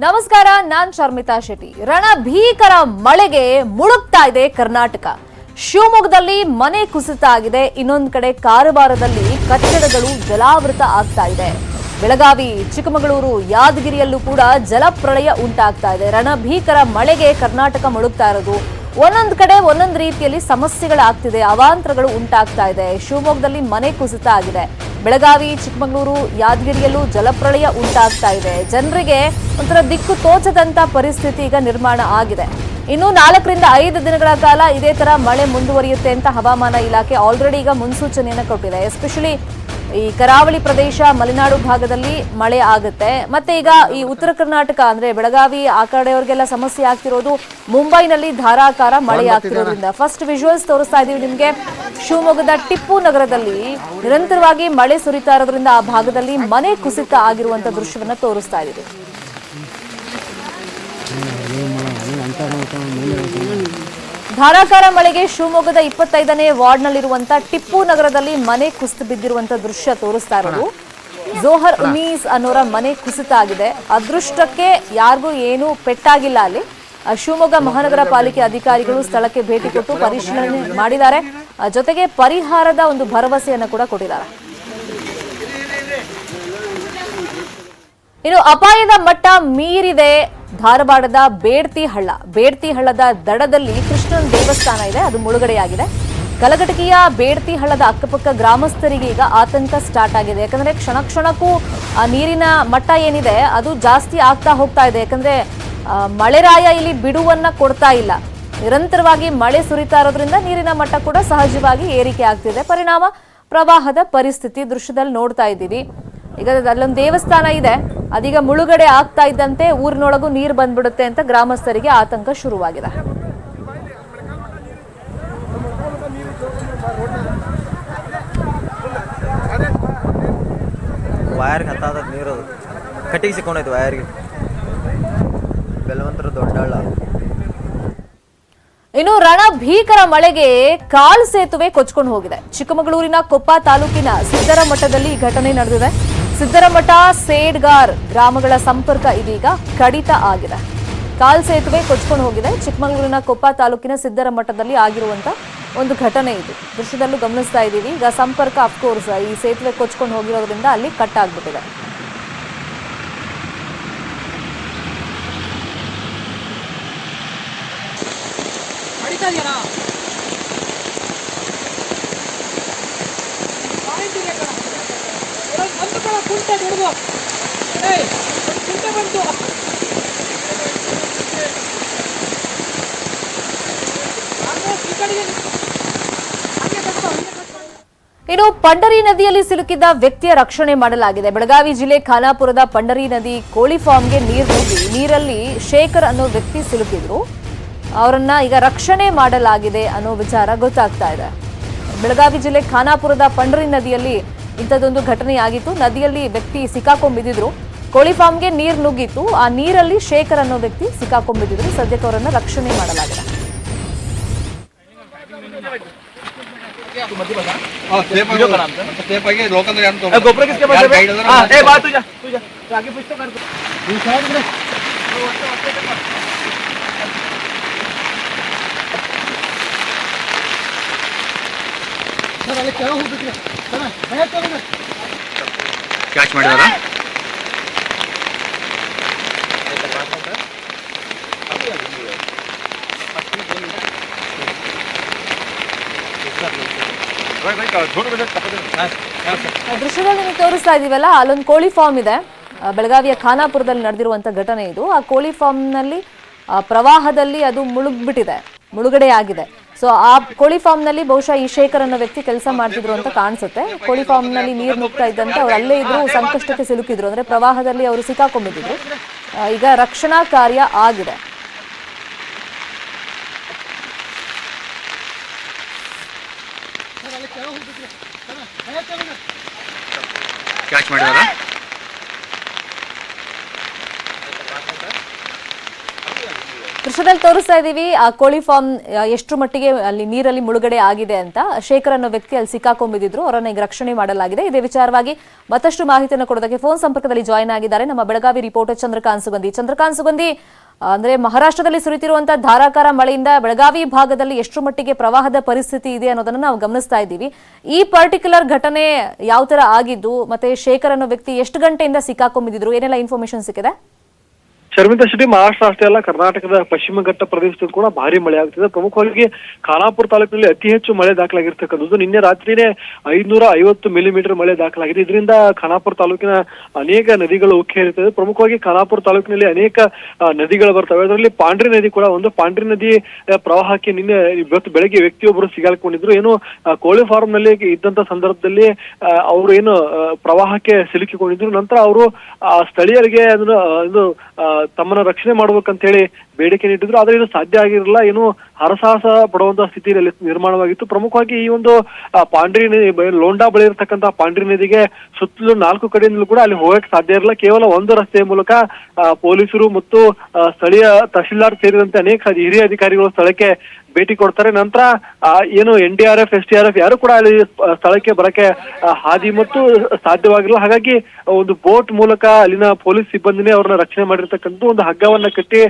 ನಮಸ್ಕಾರ, ನಾನ್ ಶರ್ಮಿತಾ ಶೆಟ್ಟಿ. ರಣಭೀಕರ ಮಳೆಗೆ ಮುಳುಗ್ತಾ ಇದೆ ಕರ್ನಾಟಕ. ಶಿವಮೊಗ್ಗದಲ್ಲಿ ಮನೆ ಕುಸಿತ ಆಗಿದೆ. ಇನ್ನೊಂದು ಕಡೆ ಕಾರವಾರದಲ್ಲಿ ಕಟ್ಟಡಗಳು ಜಲಾವೃತ ಆಗ್ತಾ ಇದೆ. ಬೆಳಗಾವಿ, ಚಿಕ್ಕಮಗಳೂರು, ಯಾದಗಿರಿಯಲ್ಲೂ ಕೂಡ ಜಲಪ್ರಳಯ ಉಂಟಾಗ್ತಾ ಇದೆ. ರಣಭೀಕರ ಮಳೆಗೆ ಕರ್ನಾಟಕ ಮುಳುಗ್ತಾ ಇರೋದು. ಒಂದೊಂದು ಕಡೆ ಒಂದೊಂದು ರೀತಿಯಲ್ಲಿ ಸಮಸ್ಯೆಗಳಾಗ್ತಿದೆ, ಅವಾಂತರಗಳು ಉಂಟಾಗ್ತಾ ಇದೆ. ಶಿವಮೊಗ್ಗದಲ್ಲಿ ಮನೆ ಕುಸಿತ ಆಗಿದೆ. ಬೆಳಗಾವಿ, ಚಿಕ್ಕಮಗಳೂರು, ಯಾದಗಿರಿಯಲ್ಲೂ ಜಲಪ್ರಳಯ ಉಂಟಾಗ್ತಾ ಇದೆ. ಜನರಿಗೆ ಒಂಥರ ದಿಕ್ಕು ತೋಚದಂತ ಪರಿಸ್ಥಿತಿ ಈಗ ನಿರ್ಮಾಣ ಆಗಿದೆ. ಇನ್ನು 4 ರಿಂದ 5 ದಿನಗಳ ಕಾಲ ಇದೇ ತರ ಮಳೆ ಮುಂದುವರಿಯುತ್ತೆ ಅಂತ ಹವಾಮಾನ ಇಲಾಖೆ ಆಲ್ರೆಡಿ ಈಗ ಮುನ್ಸೂಚನೆಯನ್ನು ಕೊಟ್ಟಿದೆ. ಎಸ್ಪೆಷಲಿ ಈ ಕರಾವಳಿ ಪ್ರದೇಶ, ಮಲೆನಾಡು ಭಾಗದಲ್ಲಿ ಮಳೆ ಆಗುತ್ತೆ. ಮತ್ತೆ ಈಗ ಈ ಉತ್ತರ ಕರ್ನಾಟಕ ಅಂದ್ರೆ ಬೆಳಗಾವಿ ಆ ಕಡೆಯವರಿಗೆಲ್ಲ ಸಮಸ್ಯೆ ಆಗ್ತಿರೋದು ಮುಂಬೈನಲ್ಲಿ ಧಾರಾಕಾರ ಮಳೆ ಆಗ್ತಿರೋದ್ರಿಂದ. ಫಸ್ಟ್ ವಿಜುವಲ್ಸ್ ತೋರಿಸ್ತಾ ಇದೀವಿ ನಿಮ್ಗೆ. ಶಿವಮೊಗ್ಗದ ಟಿಪ್ಪು ನಗರದಲ್ಲಿ ನಿರಂತರವಾಗಿ ಮಳೆ ಸುರಿತಾ ಇರೋದ್ರಿಂದ ಆ ಭಾಗದಲ್ಲಿ ಮನೆ ಕುಸಿತ ಆಗಿರುವಂತ ದೃಶ್ಯವನ್ನ ತೋರಿಸ್ತಾ ಇದೀವಿ. ಧಾರಾಕಾರ ಮಳೆಗೆ ಶಿವಮೊಗ್ಗದ 25ನೇ ವಾರ್ಡ್ನಲ್ಲಿರುವಂತ ಟಿಪ್ಪು ನಗರದಲ್ಲಿ ಮನೆ ಕುಸಿದು ಬಿದ್ದಿರುವಂತ ದೃಶ್ಯ ತೋರಿಸ್ತಾ ಇರೋದು. ಜೋಹರ್ ಉನೀಸ್ ಅನ್ನೋರ ಮನೆ ಕುಸಿತ ಆಗಿದೆ. ಅದೃಷ್ಟಕ್ಕೆ ಯಾರಿಗೂ ಏನೂ ಪೆಟ್ಟಾಗಿಲ್ಲ. ಅಲ್ಲಿ ಶಿವಮೊಗ್ಗ ಮಹಾನಗರ ಪಾಲಿಕೆ ಅಧಿಕಾರಿಗಳು ಸ್ಥಳಕ್ಕೆ ಭೇಟಿ ಕೊಟ್ಟು ಪರಿಶೀಲನೆ ಮಾಡಿದ್ದಾರೆ. ಜೊತೆಗೆ ಪರಿಹಾರದ ಒಂದು ಭರವಸೆಯನ್ನು ಕೂಡ ಕೊಟ್ಟಿದ್ದಾರೆ. ಇನ್ನು ಅಪಾಯದ ಮಟ್ಟ ಮೀರಿದೆ ಧಾರವಾಡದ ಬೇಡ್ತಿ ಹಳ್ಳದ ದಡದಲ್ಲಿ ಕೃಷ್ಣನ ದೇವಸ್ಥಾನ ಇದೆ, ಅದು ಮುಳುಗಡೆಯಾಗಿದೆ. ಕಲಘಟಗಿಯ ಬೇಡ್ತಿ ಹಳ್ಳದ ಅಕ್ಕಪಕ್ಕ ಗ್ರಾಮಸ್ಥರಿಗೆ ಈಗ ಆತಂಕ ಸ್ಟಾರ್ಟ್ ಆಗಿದೆ. ಯಾಕಂದ್ರೆ ಕ್ಷಣಕ್ಕೂ ಆ ನೀರಿನ ಮಟ್ಟ ಏನಿದೆ ಅದು ಜಾಸ್ತಿ ಆಗ್ತಾ ಹೋಗ್ತಾ ಇದೆ. ಯಾಕಂದ್ರೆ ಮಳೆರಾಯ ಇಲ್ಲಿ ಬಿಡುವನ್ನ ಕೊಡ್ತಾ ಇಲ್ಲ. ನಿರಂತರವಾಗಿ ಮಳೆ ಸುರಿತಾ ಇರೋದ್ರಿಂದ ನೀರಿನ ಮಟ್ಟ ಕೂಡ ಸಹಜವಾಗಿ ಏರಿಕೆ ಆಗ್ತಿದೆ. ಪರಿಣಾಮ ಪ್ರವಾಹದ ಪರಿಸ್ಥಿತಿ ದೃಶ್ಯದಲ್ಲಿ ನೋಡ್ತಾ ಇದ್ದೀವಿ. ಈಗ ಅಲ್ಲೊಂದು ದೇವಸ್ಥಾನ ಇದೆ, ಅದೀಗ ಮುಳುಗಡೆ ಆಗ್ತಾ ಇದ್ದಂತೆ ಊರಿನೊಳಗೂ ನೀರು ಬಂದ್ಬಿಡುತ್ತೆ ಅಂತ ಗ್ರಾಮಸ್ಥರಿಗೆ ಆತಂಕ ಶುರುವಾಗಿದೆ. ವೈರ್ ಹತ್ತಾದ ನೀರು ಕಟ್ಟಿಗೆ ಸಿಕ್ಕೊಂಡೈತೆ ವೈರ್ಗೆ. ಬೆಲವಂತರ ದೊಡ್ಡಳ್ಳ. ಇನ್ನು ರಣಭೀಕರ ಮಳೆಗೆ ಕಾಲ್ ಸೇತುವೆ ಕೊಚ್ಕೊಂಡು ಹೋಗಿದೆ. ಚಿಕ್ಕಮಗಳೂರಿನ ಕೊಪ್ಪ ತಾಲೂಕಿನ ಸಿದ್ದರಮಠದಲ್ಲಿ ಈ ಘಟನೆ ನಡೆದಿದೆ. ಸಿದ್ದರಮಠ, ಸೇಡ್ಗಾರ್ ಗ್ರಾಮಗಳ ಸಂಪರ್ಕ ಇದೀಗ ಕಡಿತ ಆಗಿದೆ. ಕಾಲ್ ಸೇತುವೆ ಕೊಚ್ಕೊಂಡು ಹೋಗಿದೆ. ಚಿಕ್ಕಮಗಳೂರಿನ ಕೊಪ್ಪ ತಾಲೂಕಿನ ಸಿದ್ದರಮಠದಲ್ಲಿ ಆಗಿರುವಂತ ಒಂದು ಘಟನೆ ಇದು. ದೃಶ್ಯದಲ್ಲೂ ಗಮನಿಸ್ತಾ ಇದ್ದೀವಿ. ಈಗ ಸಂಪರ್ಕ ಅಫ್ಕೋರ್ಸ್ ಈ ಸೇತುವೆ ಕೊಚ್ಕೊಂಡು ಹೋಗಿರೋದ್ರಿಂದ ಅಲ್ಲಿ ಕಟ್ ಆಗ್ಬಿಟ್ಟಿದೆ. ಇನ್ನು ಪಂಡರಿ ನದಿಯಲ್ಲಿ ಸಿಲುಕಿದ್ದ ವ್ಯಕ್ತಿಯ ರಕ್ಷಣೆ ಮಾಡಲಾಗಿದೆ. ಬೆಳಗಾವಿ ಜಿಲ್ಲೆ ಖಾನಾಪುರದ ಪಂಡರಿ ನದಿ ಕೋಳಿ ಫಾರ್ಮ್ಗೆ ನೀರು ನುಗ್ಗಿ ನೀರಲ್ಲಿ ಶೇಖರ್ ಅನ್ನೋ ವ್ಯಕ್ತಿ ಸಿಲುಕಿದ್ರು. ಅವರನ್ನ ಈಗ ರಕ್ಷಣೆ ಮಾಡಲಾಗಿದೆ ಅನ್ನೋ ವಿಚಾರ ಗೊತ್ತಾಗ್ತಾ ಇದೆ. ಬೆಳಗಾವಿ ಜಿಲ್ಲೆ ಖಾನಾಪುರದ ಪಂಡರಿ ನದಿಯಲ್ಲಿ ಇಂಥದ್ದೊಂದು ಘಟನೆ ಆಗಿತ್ತು. ನದಿಯಲ್ಲಿ ವ್ಯಕ್ತಿ ಸಿಕ್ಕಾಕೊಂಡ್ಬಿದ್ದಿದ್ರು. ಕೋಳಿ ಫಾರ್ಮ್ಗೆ ನೀರು ನುಗ್ಗಿತ್ತು. ಆ ನೀರಲ್ಲಿ ಶೇಖರ್ ಅನ್ನೋ ವ್ಯಕ್ತಿ ಸಿಕ್ಕಾಕೊಂಡ್ಬಿದ್ದಿದ್ರು. ಸದ್ಯಕ್ಕೆ ಅವರನ್ನ ರಕ್ಷಣೆ ಮಾಡಲಾಗಿದೆ. ಕ್ಯಾಚ್ ಮಾಡಿದಾರ. ದೃಶ್ಯದಲ್ಲಿ ನಿಮಗೆ ತೋರಿಸ್ತಾ ಇದೀವಲ್ಲ, ಅಲ್ಲೊಂದು ಕೋಳಿ ಫಾರ್ಮ್ ಇದೆ. ಬೆಳಗಾವಿಯ ಖಾನಾಪುರದಲ್ಲಿ ನಡೆದಿರುವಂತ ಘಟನೆ ಇದು. ಆ ಕೋಳಿ ಫಾರ್ಮ್ ನಲ್ಲಿ ಪ್ರವಾಹದಲ್ಲಿ ಅದು ಮುಳುಗಡೆ ಆಗಿದೆ. ಸೊ ಆ ಕೋಳಿ ಫಾರ್ಮ್ ನಲ್ಲಿ ಬಹುಶಃ ಈ ಶೇಖರ್ ಅನ್ನೋ ವ್ಯಕ್ತಿ ಕೆಲಸ ಮಾಡ್ತಿದ್ರು ಅಂತ ಕಾಣಿಸುತ್ತೆ. ಕೋಳಿ ಫಾರ್ಮ್ ನಲ್ಲಿ ನೀರು ನುಗ್ತಾ ಇದ್ದಂತೆ ಅವ್ರು ಅಲ್ಲೇ ಇದ್ರು, ಸಂಕಷ್ಟಕ್ಕೆ ಸಿಲುಕಿದ್ರು. ಅಂದ್ರೆ ಪ್ರವಾಹದಲ್ಲಿ ಅವರು ಸಿಕ್ಕಾಕೊಂಡ್ಬಿಟ್ಟಿದ್ರು. ಈಗ ರಕ್ಷಣಾ ಕಾರ್ಯ ಆಗಿದೆ. ಕ್ಯಾಚ್ ಮಾಡಿದಾರ. ದೃಶ್ಯ ದೃಶ್ಯದಲ್ಲಿ ತೋರಿಸ್ತಾ ಇದೀವಿ ಆ ಕೋಳಿ ಫಾರ್ಮ್ ಎಷ್ಟು ಮಟ್ಟಿಗೆ ಅಲ್ಲಿ ನೀರಲ್ಲಿ ಮುಳುಗಡೆ ಆಗಿದೆ ಅಂತ. ಶೇಖರ್ ಅನ್ನೋ ವ್ಯಕ್ತಿ ಅಲ್ಲಿ ಸಿಕ್ಕಾಕೊಂಡಿದ್ರು, ಅವರನ್ನ ಈಗ ರಕ್ಷಣೆ ಮಾಡಲಾಗಿದೆ. ಇದೇ ವಿಚಾರವಾಗಿ ಮತ್ತಷ್ಟು ಮಾಹಿತಿಯನ್ನು ಕೊಡೋದಕ್ಕೆ ಫೋನ್ ಸಂಪರ್ಕದಲ್ಲಿ ಜಾಯಿನ್ ಆಗಿದ್ದಾರೆ ನಮ್ಮ ಬೆಳಗಾವಿ ರಿಪೋರ್ಟರ್ ಚಂದ್ರಕಾಂತ್ ಸುಗಂಧಿ. ಅಂದ್ರೆ ಮಹಾರಾಷ್ಟ್ರದಲ್ಲಿ ಸುರಿತಿರುವಂತಹ ಧಾರಾಕಾರ ಮಳೆಯಿಂದ ಬೆಳಗಾವಿ ಭಾಗದಲ್ಲಿ ಎಷ್ಟು ಮಟ್ಟಿಗೆ ಪ್ರವಾಹದ ಪರಿಸ್ಥಿತಿ ಇದೆ ಅನ್ನೋದನ್ನ ನಾವು ಗಮನಿಸ್ತಾ ಇದ್ದೀವಿ. ಈ ಪರ್ಟಿಕ್ಯುಲರ್ ಘಟನೆ ಯಾವ ತರ ಆಗಿದ್ದು, ಮತ್ತೆ ಶೇಖರ್ ಅನ್ನೋ ವ್ಯಕ್ತಿ ಎಷ್ಟು ಗಂಟೆಯಿಂದ ಸಿಕ್ಕಾಕೊಂಡಿದ್ರು, ಏನೆಲ್ಲ ಇನ್ಫಾರ್ಮೇಶನ್ ಸಿಕ್ಕಿದೆ? ಶರ್ಮಿತಾ ಶೆಟ್ಟಿ, ಮಹಾರಾಷ್ಟ್ರ ಅಷ್ಟೇ ಅಲ್ಲ, ಕರ್ನಾಟಕದ ಪಶ್ಚಿಮ ಘಟ್ಟ ಪ್ರದೇಶದಲ್ಲಿ ಕೂಡ ಭಾರಿ ಮಳೆ ಆಗ್ತಿದೆ. ಪ್ರಮುಖವಾಗಿ ಖಾನಾಪುರ ತಾಲೂಕಿನಲ್ಲಿ ಅತಿ ಹೆಚ್ಚು ಮಳೆ ದಾಖಲಾಗಿರ್ತಕ್ಕಂಥದ್ದು. ನಿನ್ನೆ ರಾತ್ರಿನೇ 550 ಮಿಲಿಮೀಟರ್ ಮಳೆ ದಾಖಲಾಗಿದೆ. ಇದರಿಂದ ಖಾನಾಪುರ ತಾಲೂಕಿನ ಅನೇಕ ನದಿಗಳು ಉಕ್ಕಿ ಹರಿಯುತ್ತದೆ. ಪ್ರಮುಖವಾಗಿ ಖಾನಾಪುರ ತಾಲೂಕಿನಲ್ಲಿ ಅನೇಕ ನದಿಗಳು ಬರ್ತವೆ. ಅದರಲ್ಲಿ ಪಾಂಡ್ರಿ ನದಿ ಕೂಡ ಒಂದು. ಪಾಂಡ್ರಿ ನದಿ ಪ್ರವಾಹಕ್ಕೆ ನಿನ್ನೆ ಇವತ್ತು ಬೆಳಗ್ಗೆ ವ್ಯಕ್ತಿಯೊಬ್ಬರು ಸಿಗಾಕೊಂಡಿದ್ರು. ಏನು ಕೋಳಿ ಫಾರ್ಮ್ ನಲ್ಲಿ ಇದ್ದಂತ ಸಂದರ್ಭದಲ್ಲಿ ಅವರು ಏನು ಪ್ರವಾಹಕ್ಕೆ ಸಿಲುಕಿಕೊಂಡಿದ್ರು. ನಂತರ ಅವರು ಸ್ಥಳೀಯರಿಗೆ ಅದನ್ನು ತಮ್ಮನ್ನ ರಕ್ಷಣೆ ಮಾಡ್ಬೇಕಂತ ಹೇಳಿ ಬೇಡಿಕೆ ನೀಡಿದ್ರು. ಆದ್ರೆ ಇದು ಸಾಧ್ಯ ಆಗಿರಲಿಲ್ಲ. ಏನು ಹರಸಾಹಸ ಪಡುವಂತಹ ಸ್ಥಿತಿಯಲ್ಲಿ ನಿರ್ಮಾಣವಾಗಿತ್ತು. ಪ್ರಮುಖವಾಗಿ ಈ ಒಂದು ಪಾಂಡ್ರಿ ಲೋಂಡಾ ಬಳಿ ಇರತಕ್ಕಂತಹ ಪಾಂಡ್ರಿ ನದಿಗೆ ಸುತ್ತಲೂ 4 ಕಡೆಯಿಂದಲೂ ಕೂಡ ಅಲ್ಲಿ ಹೋಗಕ್ಕೆ ಸಾಧ್ಯ ಇರಲಿಲ್ಲ. ಕೇವಲ ಒಂದು ರಸ್ತೆಯ ಮೂಲಕ ಪೊಲೀಸರು ಮತ್ತು ಸ್ಥಳೀಯ ತಹಶೀಲ್ದಾರ್ ಸೇರಿದಂತೆ ಅನೇಕ ಹಿರಿಯ ಅಧಿಕಾರಿಗಳು ಸ್ಥಳಕ್ಕೆ ಭೇಟಿ ಕೊಡ್ತಾರೆ. ನಂತರ ಏನು NDRF SDRF ಯಾರು ಕೂಡ ಅಲ್ಲಿ ಸ್ಥಳಕ್ಕೆ ಬರಕ್ಕೆ ಹಾದಿ ಮತ್ತು ಸಾಧ್ಯವಾಗಿಲ್ಲ. ಹಾಗಾಗಿ ಒಂದು ಬೋಟ್ ಮೂಲಕ ಅಲ್ಲಿನ ಪೊಲೀಸ್ ಸಿಬ್ಬಂದಿನೇ ಅವ್ರನ್ನ ರಕ್ಷಣೆ ಮಾಡಿರ್ತಕ್ಕಂಥ ಒಂದು ಹಗ್ಗವನ್ನ ಕಟ್ಟಿ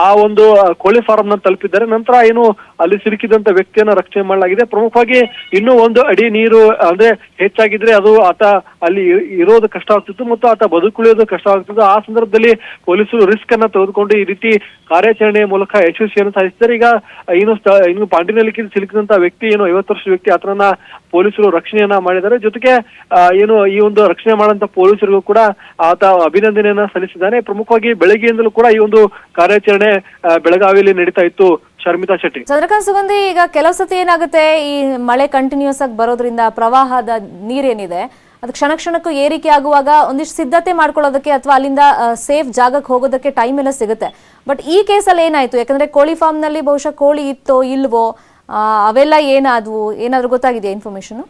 ಆ ಒಂದು ಕೋಳಿ ಫಾರ್ಮ್ ನ ತಲುಪಿದ್ದಾರೆ. ನಂತರ ಏನು ಅಲ್ಲಿ ಸಿಲುಕಿದಂತ ವ್ಯಕ್ತಿಯನ್ನ ರಕ್ಷಣೆ ಮಾಡಲಾಗಿದೆ. ಪ್ರಮುಖವಾಗಿ ಇನ್ನೂ 1 ಅಡಿ ನೀರು ಅಂದ್ರೆ ಹೆಚ್ಚಾಗಿದ್ರೆ ಅದು ಆತ ಅಲ್ಲಿ ಇರೋದು ಕಷ್ಟ ಆಗ್ತಿತ್ತು ಮತ್ತು ಆತ ಬದುಕುಳಿಯೋದು ಕಷ್ಟ ಆಗ್ತಿತ್ತು. ಆ ಸಂದರ್ಭದಲ್ಲಿ ಪೊಲೀಸರು ರಿಸ್ಕ್ ಅನ್ನ ತೆಗೆದುಕೊಂಡು ಈ ರೀತಿ ಕಾರ್ಯಾಚರಣೆಯ ಮೂಲಕ ಯಶಸ್ವಿಯನ್ನು ಸಾಧಿಸಿದ್ದಾರೆ. ಈಗ ಇನ್ನು ಪಾಂಡ್ರಿನಲ್ಲಿ ಸಿಲುಕಿದಂತ ವ್ಯಕ್ತಿ ಏನು 50 ವರ್ಷದ ವ್ಯಕ್ತಿ, ಆತನನ್ನ ಪೊಲೀಸರು ರಕ್ಷಣೆಯನ್ನ ಮಾಡಿದ್ದಾರೆ. ಜೊತೆಗೆ ಏನು ಈ ಒಂದು ರಕ್ಷಣೆ ಮಾಡಂತ ಪೊಲೀಸರಿಗೂ ಕೂಡ ಆತ ಅಭಿನಂದನೆಯನ್ನ ಸಲ್ಲಿಸಿದ್ದಾನೆ. ಪ್ರಮುಖವಾಗಿ ಬೆಳಗ್ಗೆಯಿಂದಲೂ ಕೂಡ ಈ ಒಂದು ಕಾರ್ಯಾಚರಣೆ ಬೆಳಗಾವಿಯಲ್ಲಿ ನಡೀತಾ ಇತ್ತು. ಶರ್ಮಿತಾ ಶೆಟ್ಟಿ. ಚಂದ್ರಕಾಂತ್ ಸುಗಂಧಿ, ಈಗ ಕೆಲವು ಸತಿ ಏನಾಗುತ್ತೆ, ಈ ಮಳೆ ಕಂಟಿನ್ಯೂಸ್ ಆಗಿ ಬರೋದ್ರಿಂದ ಪ್ರವಾಹದ ನೀರೇನಿದೆ ಅದು ಕ್ಷಣಕ್ಕೂ ಏರಿಕೆ ಆಗುವಾಗ ಒಂದಿಷ್ಟು ಸಿದ್ಧತೆ ಮಾಡ್ಕೊಳ್ಳೋದಕ್ಕೆ ಅಥವಾ ಅಲ್ಲಿಂದ ಸೇಫ್ ಜಾಗಕ್ಕೆ ಹೋಗೋದಕ್ಕೆ ಟೈಮ್ ಎಲ್ಲ ಸಿಗುತ್ತೆ. ಬಟ್ ಈ ಕೇಸಲ್ಲಿ ಏನಾಯ್ತು? ಯಾಕಂದ್ರೆ ಕೋಳಿ ಫಾರ್ಮ್ ನಲ್ಲಿ ಬಹುಶಃ ಕೋಳಿ ಇತ್ತೋ ಇಲ್ವೋ ಅವೆಲ್ಲ ಏನಾದ್ವು, ಏನಾದ್ರೂ ಗೊತ್ತಾಗಿದೆಯಾ ಇನ್ಫಾರ್ಮೇಶನ್?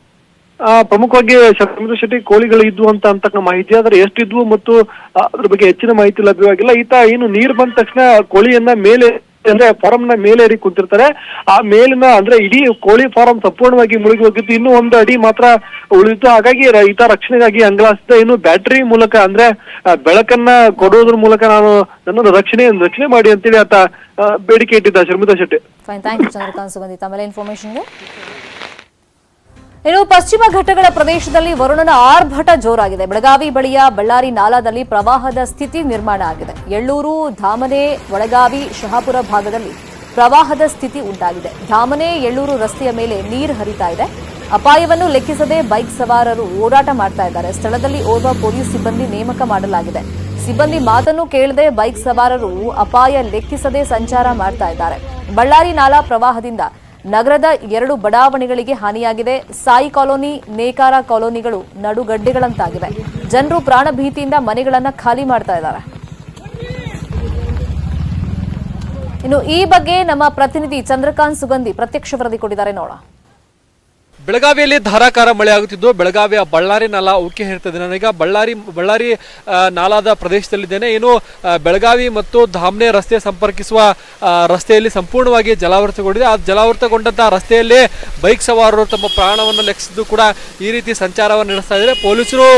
ಪ್ರಮುಖವಾಗಿ ಶರ್ಮಿತಾ ಶೆಟ್ಟಿ, ಕೋಳಿಗಳು ಇದ್ವು ಅಂತಕ್ಕ ಮಾಹಿತಿ, ಆದ್ರೆ ಎಷ್ಟಿದ್ವು ಮತ್ತು ಅದ್ರ ಬಗ್ಗೆ ಹೆಚ್ಚಿನ ಮಾಹಿತಿ ಲಭ್ಯವಾಗಿಲ್ಲ. ಈತ ಏನು ನೀರು ಬಂದ ತಕ್ಷಣ ಕೋಳಿಯನ್ನ ಮೇಲೆ ಅಂದ್ರೆ ಫಾರಂ ನ ಮೇಲೆ ಏರಿ ಕುಂತಿರ್ತಾರೆ. ಆ ಮೇಲಿನ ಅಂದ್ರೆ ಇಡೀ ಕೋಳಿ ಫಾರಂ ಸಂಪೂರ್ಣವಾಗಿ ಮುಳುಗಿ ಹೋಗಿತ್ತು. ಇನ್ನೂ 1 ಅಡಿ ಮಾತ್ರ ಉಳಿದಿತ್ತು. ಹಾಗಾಗಿ ಈತ ರಕ್ಷಣೆಗಾಗಿ ಅಂಗಲಾಸಿದ. ಇನ್ನು ಬ್ಯಾಟರಿ ಮೂಲಕ ಅಂದ್ರೆ ಬೆಳಕನ್ನ ಕೊಡೋದ್ರ ಮೂಲಕ ನಾನು ನನ್ನನ್ನು ರಕ್ಷಣೆ ಮಾಡಿ ಅಂತೇಳಿ ಆತ ಬೇಡಿಕೆ ಇಟ್ಟಿದ್ದ. Sharmitha Shetty. Fine, thank you Chandrakant Sugandhi ತಮ್ಮೆಲ್ಲ ಇನ್ಫಾರ್ಮೇಶನ್ಗೆ. ಇನ್ನು ಪಶ್ಚಿಮ ಘಟ್ಟಗಳ ಪ್ರದೇಶದಲ್ಲಿ ವರುಣನ ಆರ್ಭಟ ಜೋರಾಗಿದೆ. ಬೆಳಗಾವಿ ಬಳಿಯ ಬಳ್ಳಾರಿ ನಾಲಾದಲ್ಲಿ ಪ್ರವಾಹದ ಸ್ಥಿತಿ ನಿರ್ಮಾಣ ಆಗಿದೆ. ಎಳ್ಳೂರು, ಧಾಮನೆ, ಒಳಗಾವಿ, ಶಹಾಪುರ ಭಾಗದಲ್ಲಿ ಪ್ರವಾಹದ ಸ್ಥಿತಿ ಉಂಟಾಗಿದೆ. ಧಾಮನೆ ಎಳ್ಳೂರು ರಸ್ತೆಯ ಮೇಲೆ ನೀರು ಹರಿತಾ ಇದೆ. ಅಪಾಯವನ್ನು ಲೆಕ್ಕಿಸದೆ ಬೈಕ್ ಸವಾರರು ಓಡಾಟ ಮಾಡ್ತಾ ಇದ್ದಾರೆ. ಸ್ಥಳದಲ್ಲಿ ಓರ್ವ ಪೊಲೀಸ್ ಸಿಬ್ಬಂದಿ ನೇಮಕ ಮಾಡಲಾಗಿದೆ. ಸಿಬ್ಬಂದಿ ಮಾತನ್ನು ಕೇಳದೆ ಬೈಕ್ ಸವಾರರು ಅಪಾಯ ಲೆಕ್ಕಿಸದೆ ಸಂಚಾರ ಮಾಡ್ತಾ ಇದ್ದಾರೆ. ಬಳ್ಳಾರಿ ನಾಲಾ ಪ್ರವಾಹದಿಂದ ನಗರದ 2 ಬಡಾವಣೆಗಳಿಗೆ ಹಾನಿಯಾಗಿದೆ. ಸಾಯಿ ಕಾಲೋನಿ, ನೇಕಾರ ಕಾಲೋನಿಗಳು ನಡುಗಡ್ಡೆಗಳಂತಾಗಿವೆ. ಜನರು ಪ್ರಾಣ ಭೀತಿಯಿಂದ ಮನೆಗಳನ್ನ ಖಾಲಿ ಮಾಡ್ತಾ ಇದ್ದಾರೆ. ಇನ್ನು ಈ ಬಗ್ಗೆ ನಮ್ಮ ಪ್ರತಿನಿಧಿ ಚಂದ್ರಕಾಂತ್ ಸುಗಂಧಿ ಪ್ರತ್ಯಕ್ಷ ವರದಿ ಕೊಟ್ಟಿದ್ದಾರೆ, ನೋಡ. ಬೆಳಗಾವಿಯಲ್ಲಿ ಧಾರಾಕಾರ ಮಳೆ ಆಗುತ್ತಿದ್ದು ಬೆಳಗಾವಿಯ ಬಳ್ಳಾರಿ ನಾಲಾ ಉಕ್ಕಿ ಹರಿಯುತ್ತದೆ. ನಾನೀಗ ಬಳ್ಳಾರಿ ನಾಲಾದ ಪ್ರದೇಶದಲ್ಲಿದ್ದೇನೆ. ಏನು ಬೆಳಗಾವಿ ಮತ್ತು ಧಾಮನೆ ರಸ್ತೆ ಸಂಪರ್ಕಿಸುವ ರಸ್ತೆಯಲ್ಲಿ ಸಂಪೂರ್ಣವಾಗಿ ಜಲಾವೃತಗೊಂಡಿದೆ. ಆ ಜಲಾವೃತಗೊಂಡಂತಹ ರಸ್ತೆಯಲ್ಲಿ ಬೈಕ್ ಸವಾರರು ತಮ್ಮ ಪ್ರಾಣವನ್ನು ಲೆಕ್ಕಿಸಿದ್ದು ಕೂಡ ಈ ರೀತಿ ಸಂಚಾರವನ್ನು ನಡೆಸ್ತಾ ಇದ್ದಾರೆ. ಪೊಲೀಸರು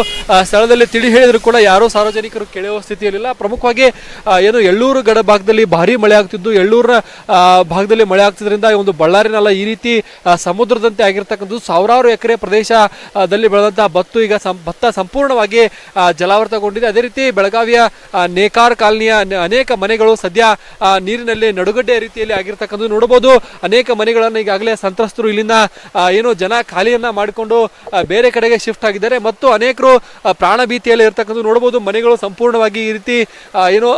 ಸ್ಥಳದಲ್ಲಿ ತಿಳಿ ಹೇಳಿದ್ರು ಕೂಡ ಯಾರೂ ಸಾರ್ವಜನಿಕರು ಕೇಳುವ ಸ್ಥಿತಿಯಲ್ಲಿಲ್ಲ. ಪ್ರಮುಖವಾಗಿ ಏನು ಎಳ್ಳೂರು ಗಡ ಭಾಗದಲ್ಲಿ ಭಾರಿ ಮಳೆ ಆಗ್ತಿದ್ದು, ಎಳ್ಳೂರಿನ ಭಾಗದಲ್ಲಿ ಮಳೆ ಆಗ್ತಿದ್ರಿಂದ ಒಂದು ಬಳ್ಳಾರಿ ನಾಲಾ ಈ ರೀತಿ ಸಮುದ್ರದಂತೆ ಆಗಿರ್ತಕ್ಕಂಥ ಸಾವಿರಾರು ಎಕರೆ ಪ್ರದೇಶದಲ್ಲಿ ಬೆಳೆದಂತಹ ಭತ್ತ ಸಂಪೂರ್ಣವಾಗಿ ಜಲಾವೃತಗೊಂಡಿದೆ. ಅದೇ ರೀತಿ ಬೆಳಗಾವಿಯ ನೇಕಾರ್ ಕಾಲನಿಯ ಅನೇಕ ಮನೆಗಳು ಸದ್ಯ ನೀರಿನಲ್ಲಿ ನಡುಗಡ್ಡೆ ರೀತಿಯಲ್ಲಿ ಆಗಿರ್ತಕ್ಕಂಥದ್ದು ನೋಡಬಹುದು. ಅನೇಕ ಮನೆಗಳನ್ನು ಈಗಾಗಲೇ ಸಂತ್ರಸ್ತರು ಇಲ್ಲಿಂದ ಏನು ಜನ ಖಾಲಿಯನ್ನ ಮಾಡಿಕೊಂಡು ಬೇರೆ ಕಡೆಗೆ ಶಿಫ್ಟ್ ಆಗಿದ್ದಾರೆ ಮತ್ತು ಅನೇಕರು ಪ್ರಾಣ ಭೀತಿಯಲ್ಲಿ ಇರ್ತಕ್ಕಂಥ ನೋಡಬಹುದು. ಮನೆಗಳು ಸಂಪೂರ್ಣವಾಗಿ ಈ ರೀತಿ ಏನು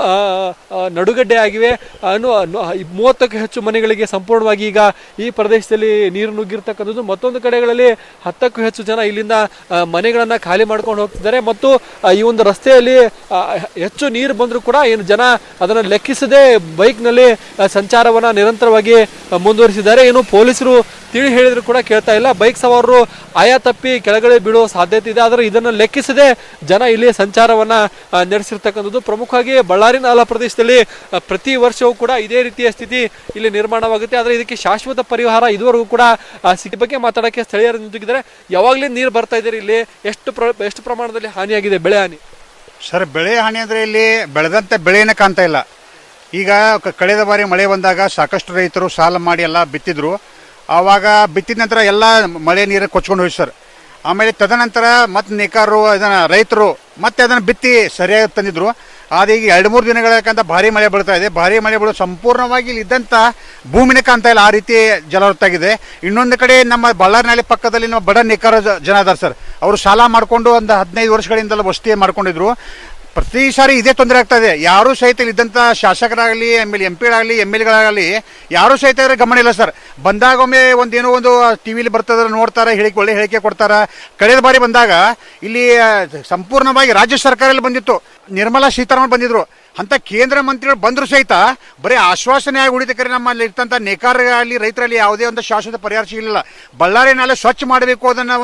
ನಡುಗಡ್ಡೆ ಆಗಿವೆ. 30ಕ್ಕೂ ಹೆಚ್ಚು ಮನೆಗಳಿಗೆ ಸಂಪೂರ್ಣವಾಗಿ ಈಗ ಈ ಪ್ರದೇಶದಲ್ಲಿ ನೀರು ನುಗ್ಗಿರ್ತಕ್ಕಂಥದ್ದು. ಮತ್ತೊಂದು ಕಡೆ ಕಡೆಗಳಲ್ಲಿ 10ಕ್ಕೂ ಹೆಚ್ಚು ಜನ ಇಲ್ಲಿಂದ ಮನೆಗಳನ್ನ ಖಾಲಿ ಮಾಡ್ಕೊಂಡು ಹೋಗ್ತಿದ್ದಾರೆ ಮತ್ತು ಈ ಒಂದು ರಸ್ತೆಯಲ್ಲಿ ಹೆಚ್ಚು ನೀರು ಬಂದರೂ ಕೂಡ ಏನು ಜನ ಅದನ್ನು ಲೆಕ್ಕಿಸದೆ ಬೈಕ್ನಲ್ಲಿ ಸಂಚಾರವನ್ನ ನಿರಂತರವಾಗಿ ಮುಂದುವರಿಸಿದ್ದಾರೆ. ಏನು ಪೊಲೀಸರು ತಿಳಿ ಹೇಳಿದ್ರು ಕೂಡ ಕೇಳ್ತಾ ಇಲ್ಲ. ಬೈಕ್ ಸವಾರರು ಆಯಾ ತಪ್ಪಿ ಕೆಳಗಡೆ ಬೀಳುವ ಸಾಧ್ಯತೆ ಇದೆ. ಆದರೆ ಇದನ್ನು ಲೆಕ್ಕಿಸದೆ ಜನ ಇಲ್ಲಿ ಸಂಚಾರವನ್ನ ನಡೆಸಿರ್ತಕ್ಕಂಥದ್ದು. ಪ್ರಮುಖವಾಗಿ ಬಳ್ಳಾರಿ ನಾಲಾ ಪ್ರದೇಶದಲ್ಲಿ ಪ್ರತಿ ವರ್ಷವೂ ಕೂಡ ಇದೇ ರೀತಿಯ ಸ್ಥಿತಿ ಇಲ್ಲಿ ನಿರ್ಮಾಣವಾಗುತ್ತೆ. ಆದರೆ ಇದಕ್ಕೆ ಶಾಶ್ವತ ಪರಿಹಾರ ಇದುವರೆಗೂ ಕೂಡ ಸಿಕ್ಕ ಬಗ್ಗೆ ಮಾತಾಡೋಕ್ಕೆ ಸ್ಥಳೀಯರು ನಿಂತಿದ್ದಾರೆ. ಯಾವಾಗಲೇ ನೀರು ಬರ್ತಾ ಇದ್ದಾರೆ, ಇಲ್ಲಿ ಎಷ್ಟು ಪ್ರಮಾಣದಲ್ಲಿ ಹಾನಿಯಾಗಿದೆ, ಬೆಳೆ ಹಾನಿ? ಸರ್, ಬೆಳೆ ಹಾನಿ ಅಂದರೆ ಇಲ್ಲಿ ಬೆಳೆದಂಥ ಬೆಳೆನೇ ಕಾಣ್ತಾ ಇಲ್ಲ. ಈಗ ಕಳೆದ ಬಾರಿ ಮಳೆ ಬಂದಾಗ ಸಾಕಷ್ಟು ರೈತರು ಸಾಲ ಮಾಡಿ ಎಲ್ಲ ಬಿತ್ತಿದ್ರು. ಆವಾಗ ಬಿತ್ತಿದ ನಂತರ ಎಲ್ಲ ಮಳೆ ನೀರು ಕೊಚ್ಕೊಂಡು ಹೋಯ್ತು ಸರ್. ಆಮೇಲೆ ತದನಂತರ ಮತ್ತೆ ನೇಕಾರರು ಅದನ್ನು ರೈತರು ಮತ್ತೆ ಅದನ್ನು ಬಿತ್ತಿ ಸರಿಯಾಗಿ ತಂದಿದ್ರು. ಆದರೆ ಈಗ 2-3 ದಿನಗಳಕ್ಕಂತ ಭಾರಿ ಮಳೆ ಬೀಳ್ತಾ ಇದೆ. ಭಾರಿ ಮಳೆ ಬೀಳೋ ಸಂಪೂರ್ಣವಾಗಿ ಇಲ್ಲಿ ಇದ್ದಂಥ ಭೂಮಿನೇ ಕಾಣ್ತಾ ಇಲ್ಲ, ಆ ರೀತಿ ಜಲವೃತ್ತಾಗಿದೆ. ಇನ್ನೊಂದು ಕಡೆ ನಮ್ಮ ಬಳ್ಳಾರಿನಲ್ಲಿ ಪಕ್ಕದಲ್ಲಿ ನಮ್ಮ ಬಡ ನೇಕಾರ ಜನ ಅದಾರ ಸರ್. ಅವರು ಸಾಲ ಮಾಡಿಕೊಂಡು ಒಂದು 15 ವರ್ಷಗಳಿಂದಲೂ ವಸತಿ ಮಾಡ್ಕೊಂಡಿದ್ರು. ಪ್ರತಿ ಸಾರಿ ಇದೇ ತೊಂದರೆ ಆಗ್ತಾ ಇದೆ. ಯಾರೂ ಸಹಿತ ಇದ್ದಂಥ ಶಾಸಕರಾಗಲಿ MP MLAಗಳಾಗಲಿ ಯಾರೂ ಸಹಿತ ಗಮನ ಇಲ್ಲ ಸರ್. ಬಂದಾಗ ಒಮ್ಮೆ ಒಂದೇನೋ ಒಂದು ಟಿವಿಲಿ ಬರ್ತದ ನೋಡ್ತಾರೆ, ಒಳ್ಳೆ ಹೇಳಿಕೆ ಕೊಡ್ತಾರೆ. ಕಳೆದ ಬಾರಿ ಬಂದಾಗ ಇಲ್ಲಿ ಸಂಪೂರ್ಣವಾಗಿ ರಾಜ್ಯ ಸರ್ಕಾರದಲ್ಲಿ ಬಂದಿತ್ತು, ನಿರ್ಮಲಾ ಸೀತಾರಾಮನ್ ಬಂದಿದ್ರು. ಅಂತ ಕೇಂದ್ರ ಮಂತ್ರಿಗಳು ಬಂದರೂ ಸಹಿತ ಬರೀ ಆಶ್ವಾಸನೆ ಆಗಿ ಉಳಿದಕ್ಕೆ ನಮ್ಮಲ್ಲಿ ಇರ್ತಂಥ ನೇಕಾರರಾಗಲಿ ರೈತರಲ್ಲಿ ಯಾವುದೇ ಒಂದು ಶಾಶ್ವತ ಪರಿಹಾರ ಸಿಗಲಿಲ್ಲ. ಬಳ್ಳಾರಿ ನಾಲೆ ಸ್ವಚ್ಛ ಮಾಡಬೇಕು, ಅದನ್ನು